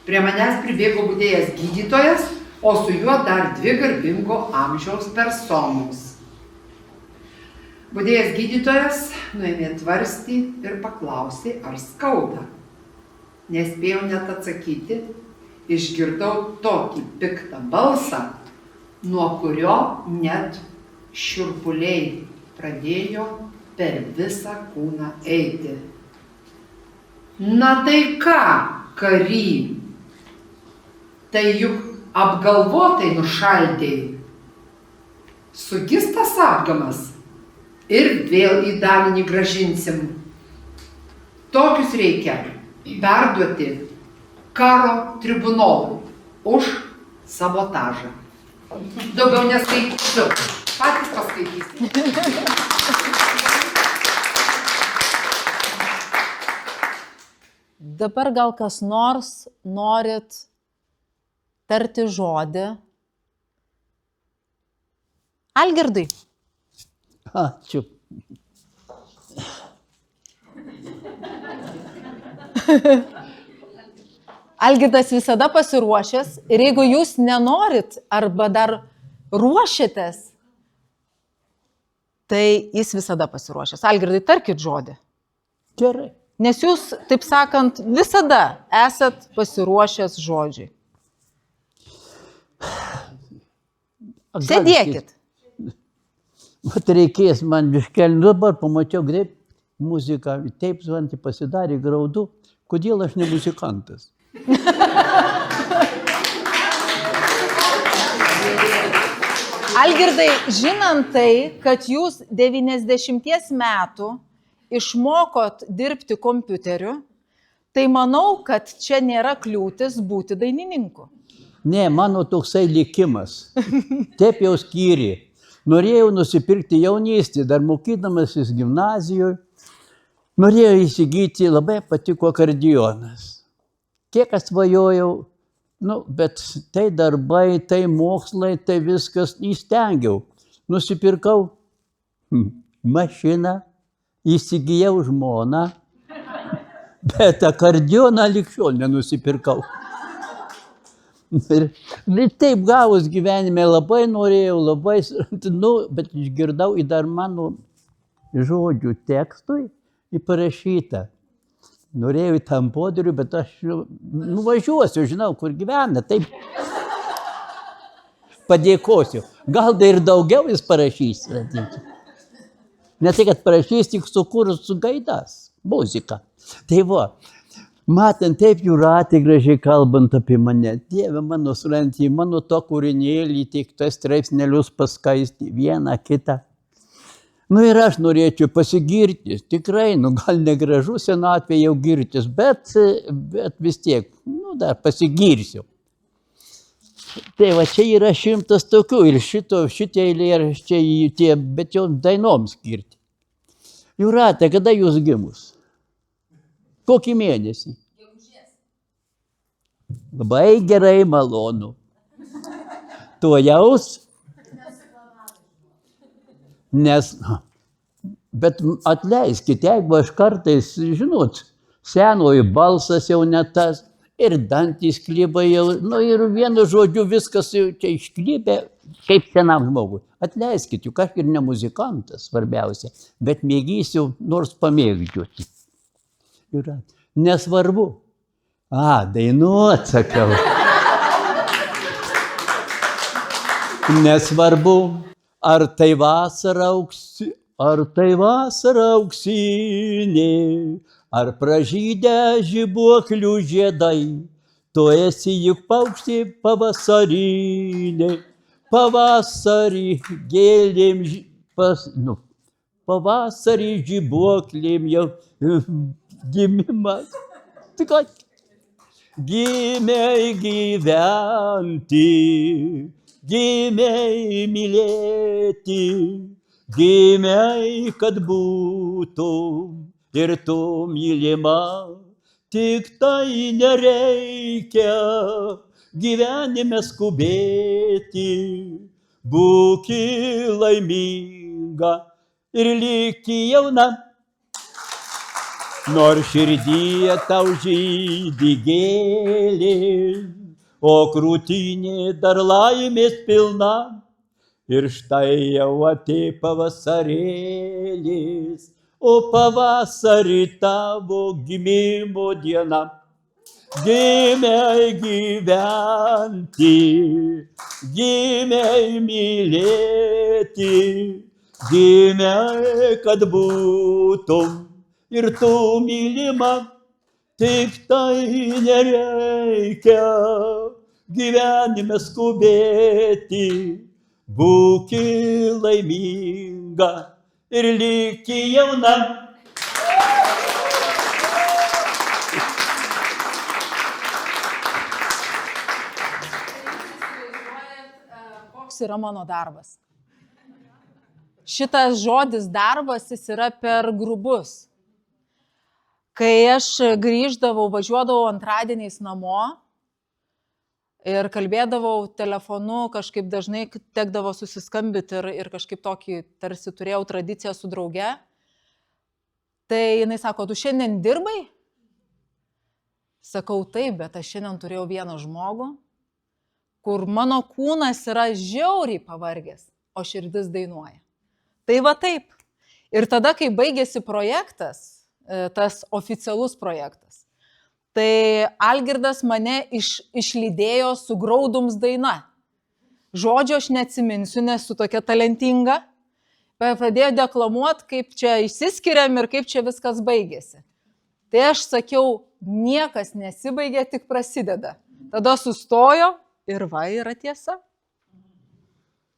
Speaker 5: Prie manęs pribėgo budėjęs gydytojas, o su juo dar 2 garbingo amžiaus personos. Budėjęs gydytojas nuėmė tvarstį ir paklausė, ar skauda. Nespėjau net atsakyti, išgirdau tokį piktą balsą, nuo kurio net šiurpuliai pradėjo per visą kūną eiti. Na tai ką, kary, tai juk apgalvotai nušaldėjai. Sugis tas apgamas ir vėl į dalinį grąžinsim. Tokius reikia perduoti karo tribunolui už sabotažą. Daugiau neskaitysiu, patys paskaitysiu.
Speaker 1: Dabar gal kas nors norit tarti žodį. Algirdai.
Speaker 2: Ačiū.
Speaker 1: Algirdas visada pasiruošęs ir jeigu jūs nenorit arba dar ruošiatės, tai jis visada pasiruošęs. Algirdai, tarkit žodį.
Speaker 2: Gerai.
Speaker 1: Nes jūs, taip sakant, visada esat pasiruošęs žodžiui. Sėdėkit.
Speaker 2: Vat reikės man biškelį, dabar pamačiau greit muziką, taip žinti pasidarė graudu, kodėl aš ne muzikantas.
Speaker 1: Algirdai, žinant tai, kad jūs 90 metų išmokot dirbti kompiuteriu, tai manau, kad čia nėra kliūtis būti dainininku.
Speaker 2: Ne, mano toksai likimas. Taip jau skyrė. Norėjau nusipirkti jaunystį, dar mokydamasis gimnazijoje. Norėjau įsigyti, labai patiko akordeonas. Kiek aš svajojau, bet tai darbai, tai mokslai, tai viskas įstengiau. Nusipirkau mašiną, įsigijau žmoną, bet akordeoną lig šiol nenusipirkau. Ir taip gavus gyvenime, labai norėjau, bet išgirdau į dar mano žodžių tekstui įparašyta. Norėjau į tam podarių, bet aš nuvažiuosiu, žinau, kur gyvena, taip padėkosiu. Gal dar ir daugiau jis parašys. Ne tai, kad parašys, tik sukūrus su gaidas, muzika. Tai va, matant taip Jūratė gražiai kalbant apie mane, Dieve mano, supranti, mano to kūrinėlį, tik tas straipsnelius paskaisti, vieną, kitą. Ir aš norėčiau pasigirti, tikrai, gal negražu senatvėje jau girtis, bet vis tiek, dar pasigirsiu. Tai va, čia yra 100 tokių ir šitie eilėraščiai, bet jau dainom skirti. Jūrate, kada jūs gimus? Kokį mėnesį? Labai gerai, malonu. Tuojaus? Bet atleiskit, jeigu aš kartais, žinot, senoji balsas jau ne tas, ir dantys kliba jau, ir vienu žodžiu viskas jau čia išklybė, kaip senam žmogui. Atleiskit, juk aš ir ne muzikantas, svarbiausia, bet mėgysiu nors pamėgdžioti. Nesvarbu. Dainuot, sakau. Nesvarbu. Ar tai vasara auksinė, ar pražydę žibuoklių žiedai, tu esi juk paukštė pavasarinė, pavasarį gėlėm, pavasarį žibuoklėm jau gimimas. Gimei gyventi, gimei mylėti, gimei, kad būtum ir tu mylima, tik tai nereikia gyvenime skubėti, būki laiminga ir liki jauna. Nors širdyje tau žydi gėlės, o krūtinė dar laimės pilna, ir štai jau atėjo pavasarėlis, o pavasarį tavo gimimo diena. Gimei gyventi, gimei mylėti, gimei, kad būtum ir tu mylima. Tik tai nereikia gyvenime skubėti, būki laiminga ir liki jauna.
Speaker 1: Koks yra mano darbas? Šitas žodis darbas, jis yra per grubus. Kai aš grįždavau, važiuodavau antradieniais namo ir kalbėdavau telefonu, kažkaip dažnai tekdavo susiskambyti ir kažkaip tokį tarsi turėjau tradiciją su drauge, tai jinai sako, tu šiandien dirbai? Sakau, taip, bet aš šiandien turėjau vieną žmogų, kur mano kūnas yra žiauriai pavargęs, o širdis dainuoja. Tai va taip. Ir tada, kai baigėsi projektas, tas oficialus projektas, tai Algirdas mane išlydėjo su Graudums daina. Žodžio aš neatsiminsiu, nesu tokia talentinga, bet pradėjo deklamuoti, kaip čia išsiskiriam ir kaip čia viskas baigėsi. Tai aš sakiau, niekas nesibaigė, tik prasideda. Tada sustojo ir va, yra tiesa.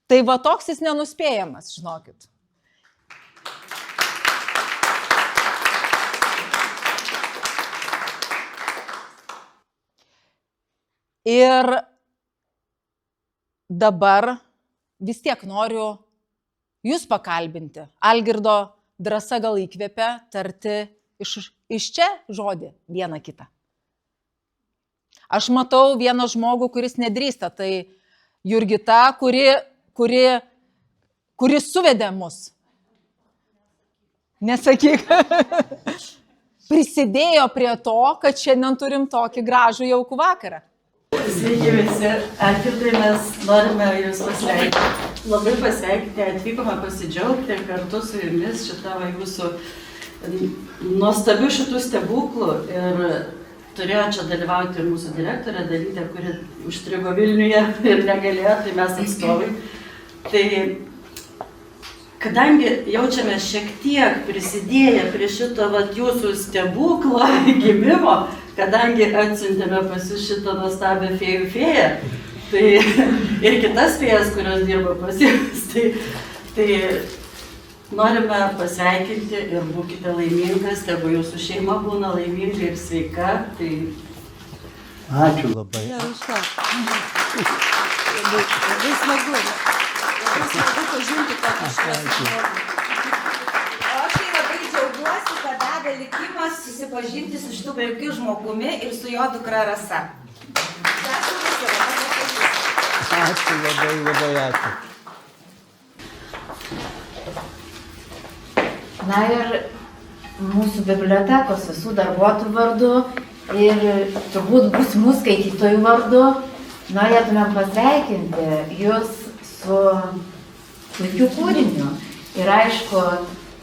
Speaker 1: Tai va toks jis nenuspėjamas, žinokit. Ir dabar vis tiek noriu jūs pakalbinti. Algirdo drąsa gal įkvėpia tarti iš čia žodį vieną kitą. Aš matau vieną žmogų, kuris nedrįsta, tai Jurgita, kuri suvedė mus. Nesakyk. Prisidėjo prie to, kad šiandien turim tokį gražų jaukų vakarą.
Speaker 7: Sveiki visi, Algirdai, mes norime Jūs pasveikinti. Labai pasveikinti, atvykome pasidžiaugti kartu su Jumis šitą Jūsų nuostabių šitų stebuklų. Ir turėjo čia dalyvauti ir mūsų direktorė Dalytė, kuri užstrigo Vilniuje ir negalėjo, tai mes atstovai. Tai kadangi jaučiame šiek tiek prisidėję prie šito Jūsų stebuklo gimimo, kadangi atsiuntėme pas Jūs šitą nuostabią fėjų fėją, tai ir kitas fėjas, kurios dirba pas Jūs, tai norime pasveikinti ir būkite laimingas, tegu Jūsų šeima būna laiminga ir sveika. Tai...
Speaker 2: Ačiū labai.
Speaker 8: Labai smagu. Labai smagu pažinti tokį šviesą.
Speaker 9: Aš tai labai džiaugiuosi, kad davė likimas susipažinti su šitų puikiu žmogumi ir su jo dukra Rasa.
Speaker 2: Ačiū labai ačiū.
Speaker 9: Na ir mūsų bibliotekos visų darbuotojų vardu ir turbūt būsimų skaitytojų vardu norėtumėm pasveikinti Jūs su puikiu kūriniu. Ir aišku,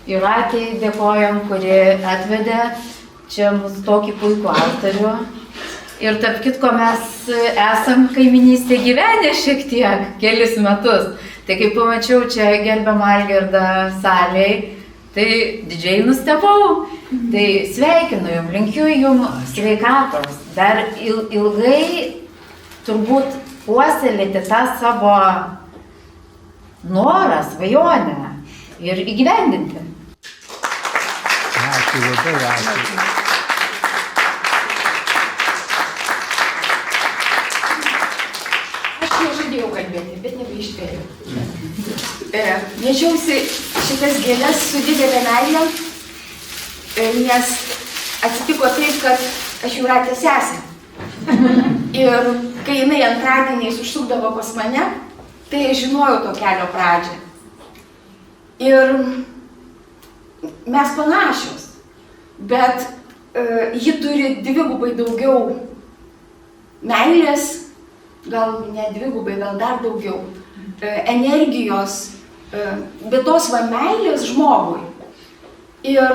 Speaker 9: Jūratei dėkojam, kuri atvedė čia mūsų tokį puikų autorių. Ir tarp kitko mes esam kaiminystė gyvenę šiek tiek, kelis metus. Tai kai pamačiau čia gerbiamą Algirdą salėj, tai didžiai nustebau. Tai sveikinu Jum, linkiu Jum sveikatos. Dar ilgai turbūt puoselėti tą savo norą, svajonę ir įgyvendinti.
Speaker 2: Ačiū labai ačiū.
Speaker 8: Aš jau žadėjau kalbėti, bet nebeišspėjau. Nešiausi šitas gėles su didelė meilė, nes atsitiko taip, kad aš Jūratės sesė. Ir kai jinai antradieniais užsukdavo pas mane, tai aš žinojau to kelio pradžią. Ir mes panašios, bet ji turi dvigubai daugiau meilės, gal ne dvigubai, gal dar daugiau, energijos, bet tos va meilės žmogui. Ir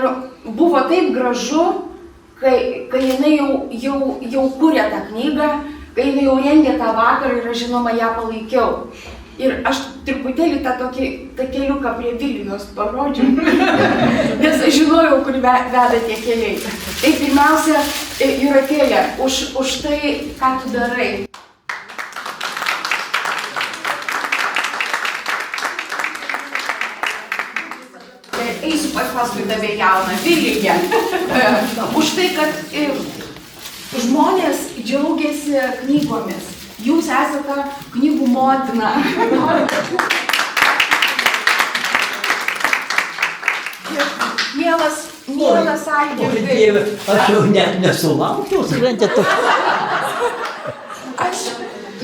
Speaker 8: buvo taip gražu, kai jinai jau kūrė tą knygą, kai jinai jau rengė tą vakarą ir aš žinoma ją palaikiau. Ir aš truputėlį tą tokį takeliuką prie Vilijos parodžiau, nes aš žinojau, kur veda tie keliai. Tai pirmiausia, Jūratėlė, už tai, ką tu darai. Eisiu paskui tave jauną Viliją. Už tai, kad žmonės džiaugiasi knygomis. Jūs esate knygų motina. Mielas Algirdai.
Speaker 10: Dieve, aš jau net nesulaukiau, suprantate.
Speaker 8: Aš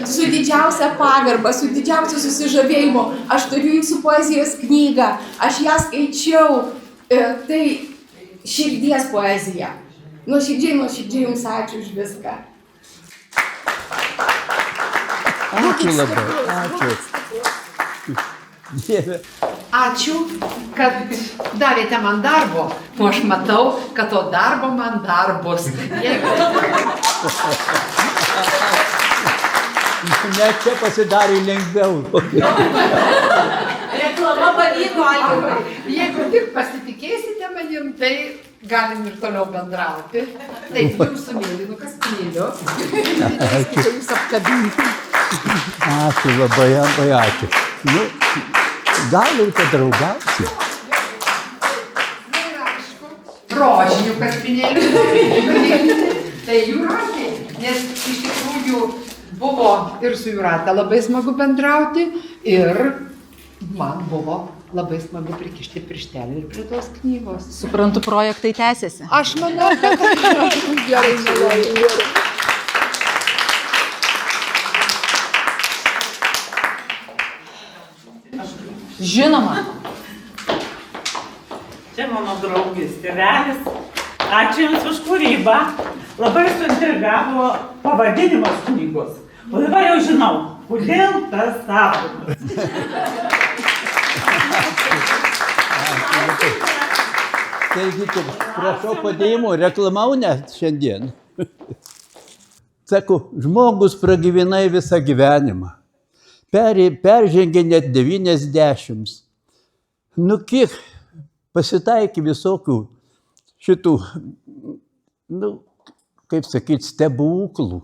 Speaker 8: su didžiausia pagarba, su didžiausiu susižavėjimu, aš turiu Jūsų poezijos knygą, aš ją skaičiau, tai širdies poezija. Nuoširdžiai Jums ačiū už viską.
Speaker 2: Ačiū labai, ačiū. Dieve.
Speaker 5: Ačiū, kad davėte man darbo, o aš matau, kad to darbo man dar bus.
Speaker 2: Net čia pasidarė lengviau.
Speaker 9: Reklama pavyko, Algirdai.
Speaker 5: Jeigu tik pasitikėsite manim, tai galim ir toliau bendrauti. Taip, Jūsų mėlynukas myliu. Jūs apkabinti.
Speaker 2: Ačiū labai ačiū. Nu, gal ir padraugausi.
Speaker 5: Rožinių kaspinėlių. Tai Jūratė, nes iš tikrųjų buvo ir su Jūrate labai smagu bendrauti ir man buvo labai smagu prikišti pirštelį ir prie tos knygos.
Speaker 1: Suprantu, projektai tęsiasi.
Speaker 5: Aš manau, kad gerai.
Speaker 1: Žinoma.
Speaker 11: Čia mano draugis, tėvelis. Ačiū Jums už kūrybą. Labai suintrigavo pavadinimas knygos. O dabar jau žinau, kodėl tas sapnas.
Speaker 2: Taigi, prašau padėjimo, reklamau net šiandien. Sako, žmogus pragyvenai visą gyvenimą. Peržengė net 90. Nu, kiek pasitaikė visokių šitų, nu, kaip sakyti, stebuklų.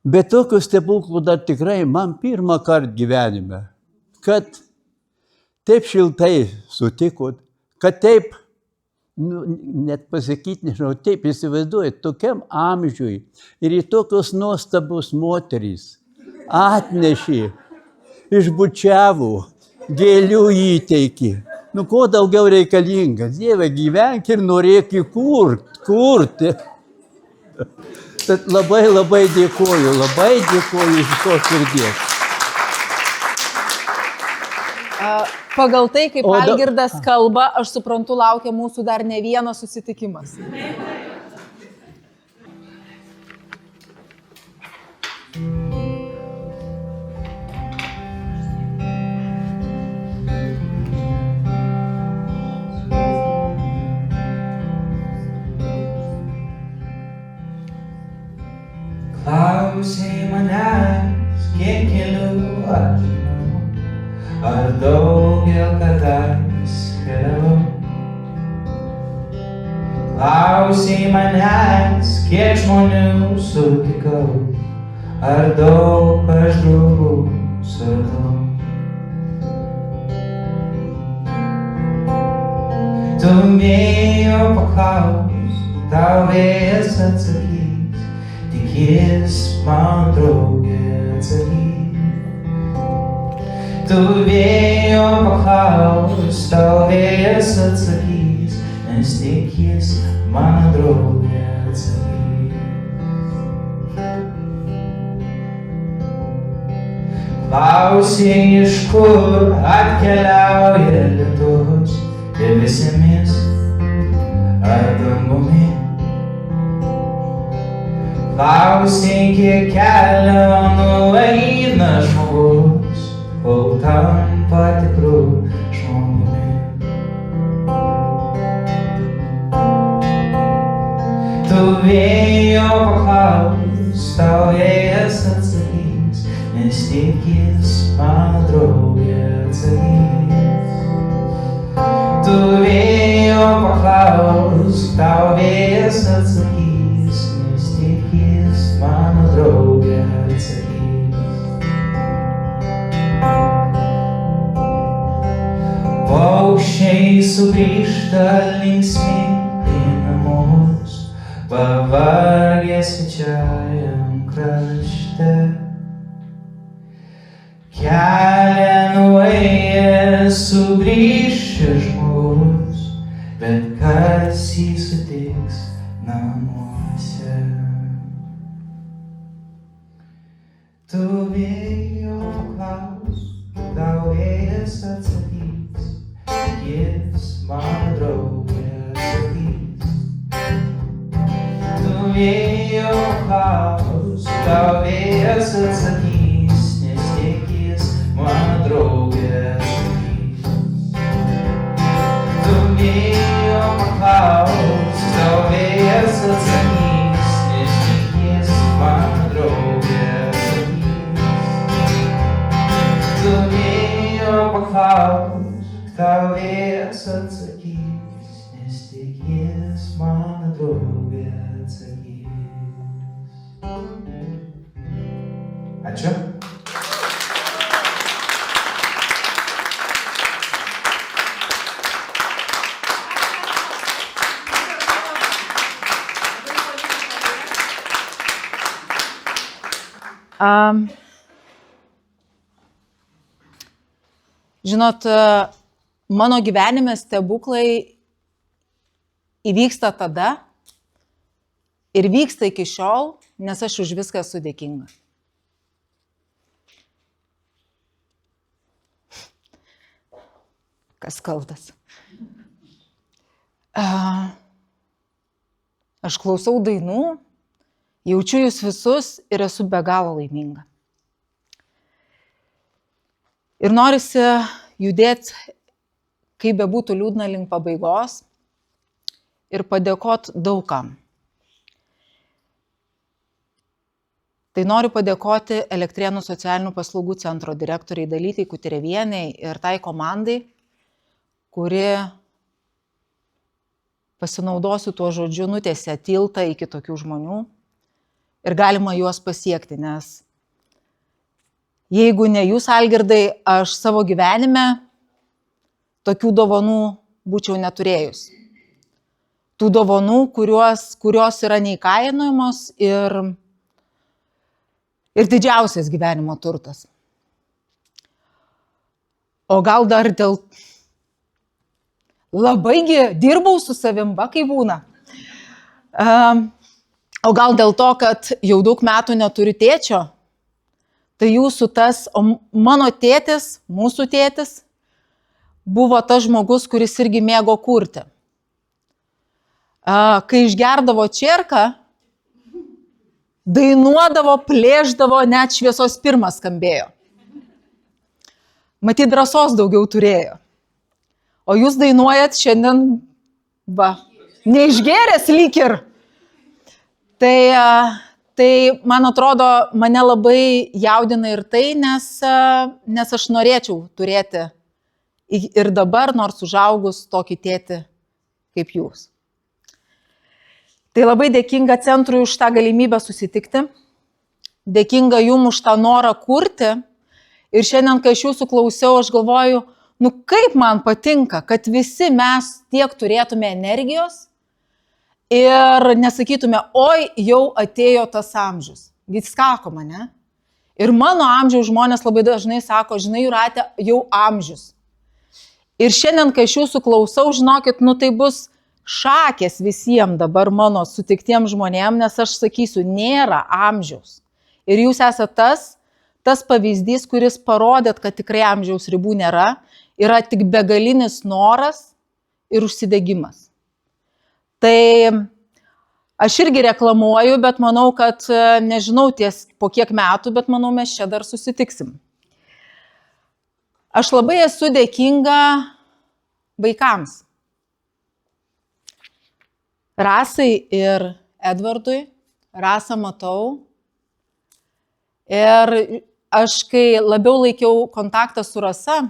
Speaker 2: Bet tokių stebuklų dar tikrai man pirmą kartą gyvenime, kad taip šiltai sutikot, kad taip, nu, net pasakyti, nežinau, taip įsivaizduoju, tokiam amžiui ir į tokios nuostabus moterys atnešė, išbučiavo, gėlių įteikį. Nu, ko daugiau reikalinga? Dieve, gyvenk ir norėk kurti. Tad labai dėkoju iš to širdies.
Speaker 1: Pagal tai, kaip Algirdas kalba, aš suprantu, laukia mūsų dar ne vienas susitikimas.
Speaker 6: Klausei manęs, kiek kelių aš žinau, ar daugel kadais keliavau. Klausei manęs, kiek žmonių sutikau, ar daug aš draugų suradau. Tu mėjo paklaus, tau vėjas atsakys. Tikės man draugė atsakys. Tu vėjo paklaus, tau vėjas atsakys, nes tikės man draugė atsakys. Klausei, iš kur atkeliauja lietus, debesimis ar dangumi. Klausei, kiek kelio nueina žmogus, kol tampa tikru žmogumi. Tu vėjo paklaus, tau vėjas atsakys, nes tikės mano draugė atsakys. Tu vėjo paklaus, tau vėjas atsakys, mano draugė atsakys. Paukščiai sugrįžta linksmi į namus, pavargę svečiajam krašte. Kelią nuėjęs sugrįš ir žmogus, bet kas jį sutiks namuose. Tu vėjo paklaus, tau vėjas atsakys, tikės mano draugė atsakys. Tu vėjo paklaus, tau vėjas atsakys, nes tikės mano draugė atsakys. Tu vėjo paklaus, tau vėjas atsakys, nes tikės mano draugė atsakys. Tu vėjo paklaus, tau vėjas atsakys, nes tikės mano draugė atsakys. Ačiū.
Speaker 1: Žinot, mano gyvenime stebuklai įvyksta tada ir vyksta iki šiol, nes aš už viską esu dėkinga. Kas kaltas? Aš klausau dainų, jaučiu jūs visus ir esu be galo laiminga. Ir norisi judėti, kaip bebūtų liūdna, link pabaigos ir padėkoti daugam. Tai noriu padėkoti Elektrėnų socialinių paslaugų centro direktoriai Dalytei Kuterevienei ir tai komandai, kuri, pasinaudosiu tuo žodžiu, nutiesė tiltą iki tokių žmonių ir galima juos pasiekti, nes jeigu ne jūs, Algirdai, aš savo gyvenime tokių dovanų būčiau neturėjus. Tų dovanų, kurios yra neįkainojamos ir didžiausias gyvenimo turtas. O gal dar dėl... Labaigi dirbau su savim, kai būna. O gal dėl to, kad jau daug metų neturiu tėčio, tai jūsų tas, o mano tėtis, mūsų tėtis, buvo tas žmogus, kuris irgi mėgo kurti. Kai išgerdavo čierką, dainuodavo, plėšdavo, net šviesos pirmas skambėjo. Matyt, drąsos daugiau turėjo. O jūs dainuojat šiandien, neišgėręs lyg ir. Tai man atrodo, mane labai jaudina ir tai, nes aš norėčiau turėti ir dabar, nors užaugus, tokį tėtį kaip jūs. Tai labai dėkinga centrui už tą galimybę susitikti, dėkinga jums už tą norą kurti. Ir šiandien, kai aš jūsų klausiau, aš galvoju, kaip man patinka, kad visi mes tiek turėtume energijos ir nesakytume, oi, jau atėjo tas amžius. Viskako mane. Ir mano amžiaus žmonės labai dažnai sako, žinai, Jūrate, jau amžius. Ir šiandien, kai aš jūsų klausau, žinokit, tai bus šakės visiems dabar mano sutiktiems žmonėms, nes aš sakysiu, nėra amžiaus. Ir jūs esate tas pavyzdys, kuris parodėt, kad tikrai amžiaus ribų nėra, yra tik begalinis noras ir užsidegimas. Tai aš irgi reklamuoju, bet manau, kad nežinau po kiek metų, bet manau, mes čia dar susitiksim. Aš labai esu dėkinga vaikams. Rasai ir Edvardui. Rasą matau. Ir aš, kai labiau laikiau kontaktą su Rasa,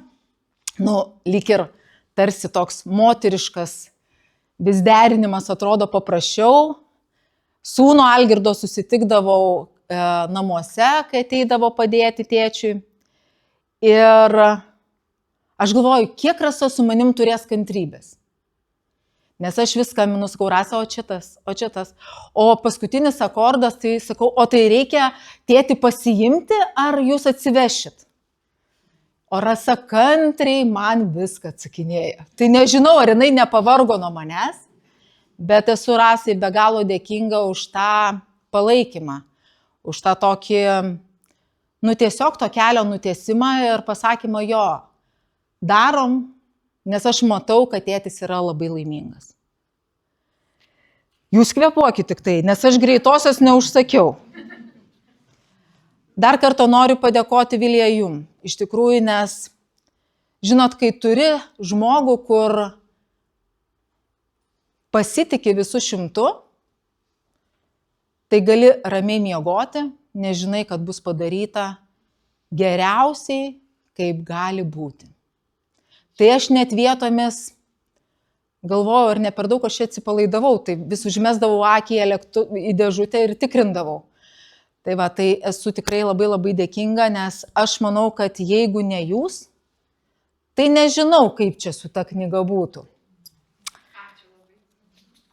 Speaker 1: lyg ir tarsi toks moteriškas vis derinimas atrodo paprasčiau. Sūnų Algirdo susitikdavau namuose, kai ateidavo padėti tėčiui. Ir aš galvoju, kiek Rasa su manim turės kantrybės. Nes aš vis skambinu, sakau, Rasa, o čia tas. O paskutinis akordas, tai sakau, o tai reikia tėti pasiimti, ar jūs atsivešit? O Rasa kantriai man viską atsakinėja. Tai nežinau, ar jinai nepavargo nuo manęs, bet esu Rasai be galo dėkinga už tą palaikymą, už tą tokį, tiesiog to kelio nutiesimą ir pasakymą jo, darom, nes aš matau, kad tėtis yra labai laimingas. Jūs kvėpuokit tik tai, nes aš greitosios neužsakiau. Dar kartą noriu padėkoti, Vilija, jum. Iš tikrųjų, nes, žinot, kai turi žmogų, kur pasitiki visų 100, tai gali ramiai miegoti, nežinai, kad bus padaryta geriausiai, kaip gali būti. Tai aš net vietomis galvojau, ar ne per daug aš atsipalaidavau, tai vis užmesdavau akį į dėžutę ir tikrindavau. Tai tai esu tikrai labai labai dėkinga, nes aš manau, kad jeigu ne jūs, tai nežinau, kaip čia su ta knyga būtų.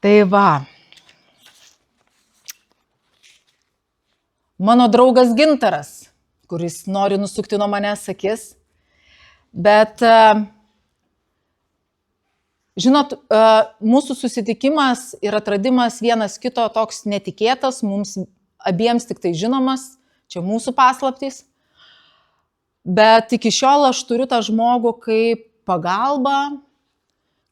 Speaker 1: Tai mano draugas Gintaras, kuris nori nusukti nuo manęs akis. Bet, žinot, mūsų susitikimas ir atradimas vienas kito toks netikėtas, mums abiems tik tai žinomas, čia mūsų paslaptys. Bet iki šiol aš turiu tą žmogų kaip pagalbą,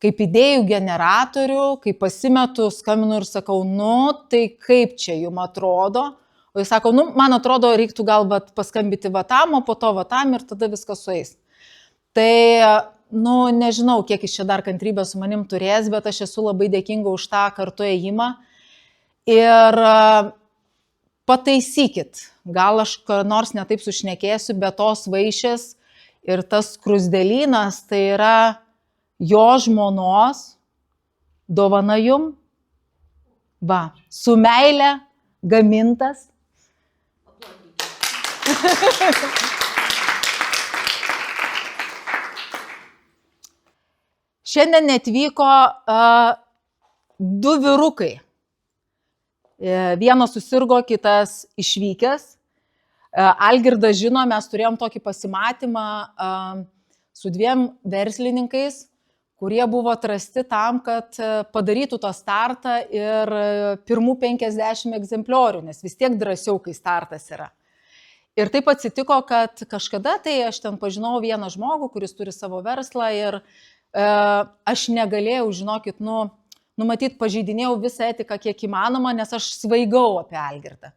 Speaker 1: kaip idėjų generatorių, kai pasimetu, skambinu ir sakau, tai kaip čia jums atrodo? O jis sako, man atrodo, reiktų gal paskambyti vatam, o po to vatam ir tada viskas sueis. Tai, nežinau, kiek iš čia dar kantrybę su manim turės, bet aš esu labai dėkinga už tą kartu ėjimą. Ir pataisykit, gal aš nors netaip sušnekėsiu, bet tos vaišės ir tas krusdelynas, tai yra jo žmonos dovana jum, su meile gamintas. Šiandien atvyko 2 vyrukai. Vienas susirgo, kitas išvykęs. Algirdas žino, mes turėjom tokį pasimatymą su 2 verslininkais, kurie buvo atrasti tam, kad padarytų tą startą ir pirmų 50 egzempliorių, nes vis tiek drąsiau, kai startas yra. Ir taip atsitiko, kad kažkada tai aš ten pažinau vieną žmogų, kuris turi savo verslą ir aš negalėjau, žinokit, matyt, pažeidinėjau visą etiką kiek įmanoma, nes aš svaigau apie Algirdą.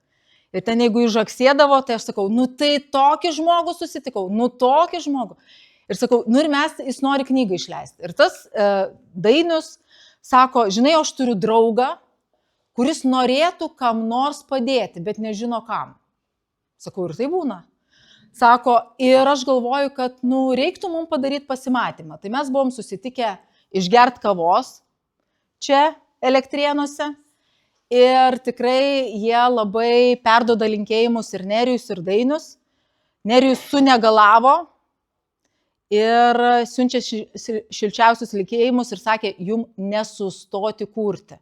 Speaker 1: Ir ten, jeigu išaksėdavo, tai aš sakau, tai tokį žmogų susitikau, tokį žmogų. Ir sakau, ir jis nori knygą išleisti. Ir tas Dainius sako, žinai, aš turiu draugą, kuris norėtų kam nors padėti, bet nežino kam. Sakau, ir tai būna. Sako, ir aš galvoju, kad reiktų mums padaryti pasimatymą. Tai mes buvom susitikę išgert kavos čia Elektrėnuose ir tikrai jie labai perduoda linkėjimus ir Nerijus, ir Dainius. Nerijus sunegalavo ir siunčia šilčiausius linkėjimus ir sakė, jum nesustoti kurti.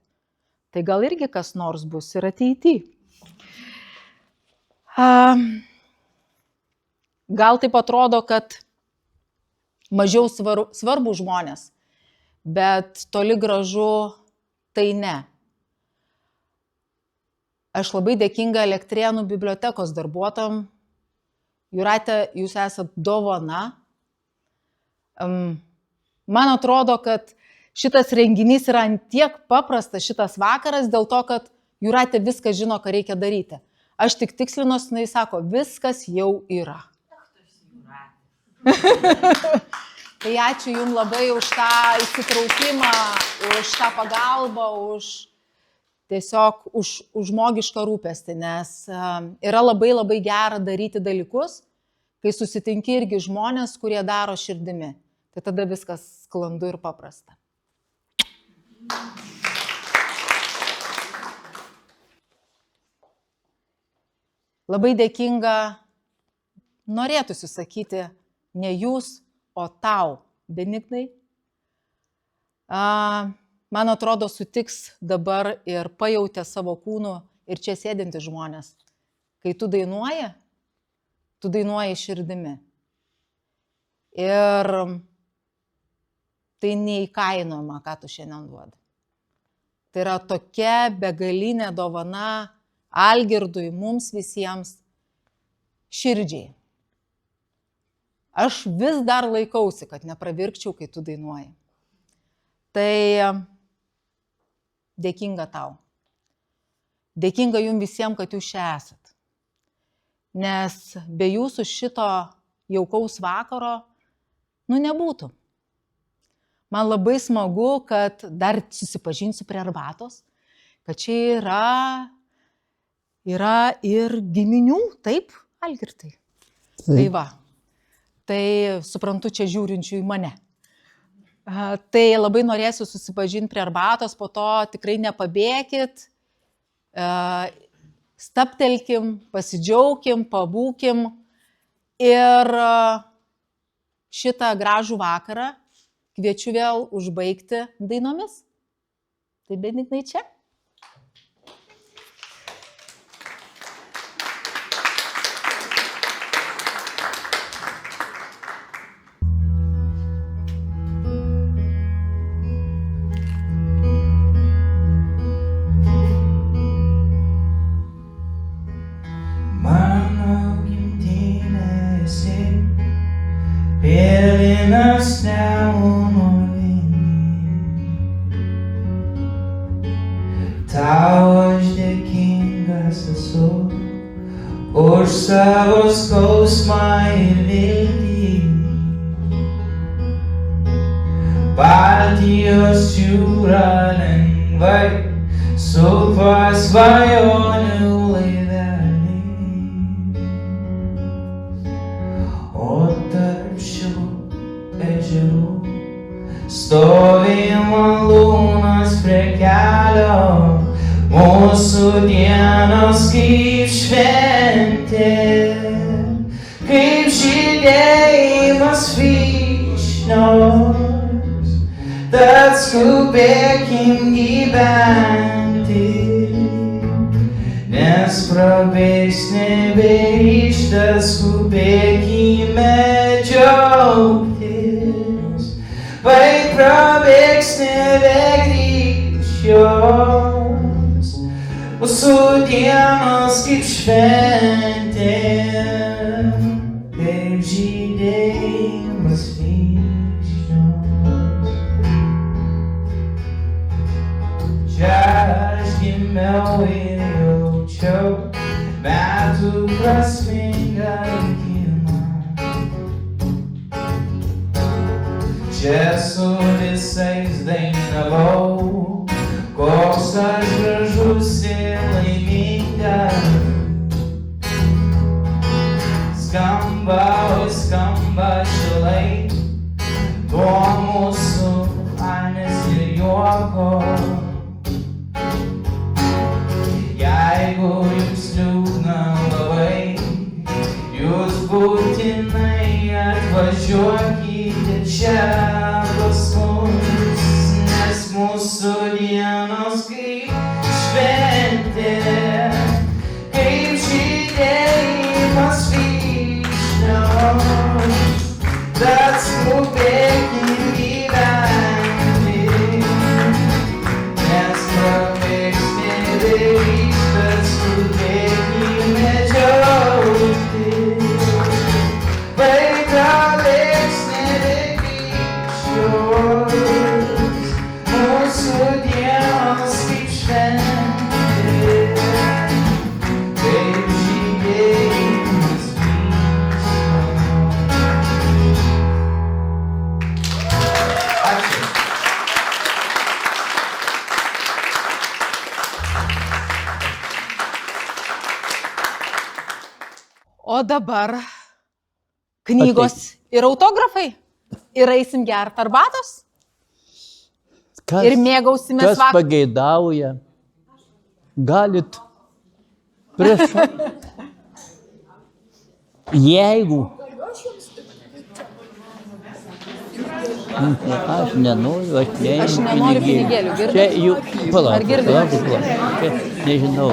Speaker 1: Tai gal irgi kas nors bus ir ateity. Gal taip atrodo, kad mažiau svarbu žmonės, bet toli gražu tai ne. Aš labai dėkinga Elektrėnų bibliotekos darbuotojam. Jūrate, jūs esat dovana. Man atrodo, kad šitas renginys yra tiek paprastas, šitas vakaras, dėl to, kad Jūrate viską žino, ką reikia daryti. Aš tik tikslinos, jis sako, viskas jau yra. Tai ačiū jums labai už tą įsitraukimą, už tą pagalbą, tiesiog už žmogišką rūpestį, nes yra labai labai gera daryti dalykus, kai susitinki irgi žmonės, kurie daro širdimi. Tai tada viskas sklandu ir paprasta. Labai dėkinga, norėtųsi sakyti, ne jūs, o tau, Benignai. Man atrodo, sutiks dabar ir pajautė savo kūnų ir čia sėdinti žmonės. Kai tu dainuoji širdimi. Ir tai neįkainojama, ką tu šiandien duodi. Tai yra tokia begalinė dovana Algirdui, mums visiems širdžiai. Aš vis dar laikausi, kad nepravirkčiau, kai tu dainuoji. Tai dėkinga tau. Dėkinga jums visiems, kad jūs čia esat. Nes be jūsų šito jaukaus vakaro, nebūtų. Man labai smagu, kad dar susipažinsiu prie arbatos, kad čia yra ir giminių, taip, Algirdai? Tai va. Tai suprantu, čia žiūrinčių į mane. Tai labai norėsiu susipažinti prie arbatos, po to tikrai nepabėkit, staptelkim, pasidžiaukim, pabūkim ir šitą gražų vakarą kviečiu vėl užbaigti dainomis. Tai Benignai čia.
Speaker 6: mėlynas nemuno tau aš dėkingas esu už savo skausmą ir viltį. Baltijos jūra lengvai supa svajonių laivelį, o tarp šių ežerų stovi malūnas prie kelio. Mūsų dienos kaip šventė, kaip žydėjimas vyšnios, tad skubėkim gyventi, nes prabėgs nebegrįžta, skubėkime džiaugtis, vai prabėgs nebegrįž jos. Mūsų dienos kaip šventė, kaip žydėjimas vyšnios. Čia aš gimiau ir jaučiau metų prasmingą likimą. Čia su visais dainavau, koks aš gražus ir laimingas. Skamba šilai tuo mūsų anės ir juoko. Jeigu jums liūdna labai, jūs būtinai atvažiuokite čia pas mus, nes mūsų dienos kaip šventė, kaip žydėjimas vyšnios, tad skubėkim gyventi, nes prabėgs nebegrįžta, skubėkime džiaugtis, vai prabėgs nebegrįž jos. Mūsų dienos kaip šventė, kaip žydėjimas vyšnios. Ačiū.
Speaker 1: O dabar knygos ir autografai. Ir eisim gerti arbatos. Ir mėgausimės
Speaker 2: Kas pageidauja, galit. Prašau. Jeigu. Aš nenoriu, aš
Speaker 1: nenoriu pinigėlių, girdite?
Speaker 2: Čia jų,
Speaker 1: Ar girdite?
Speaker 2: palauk, čia nežinau.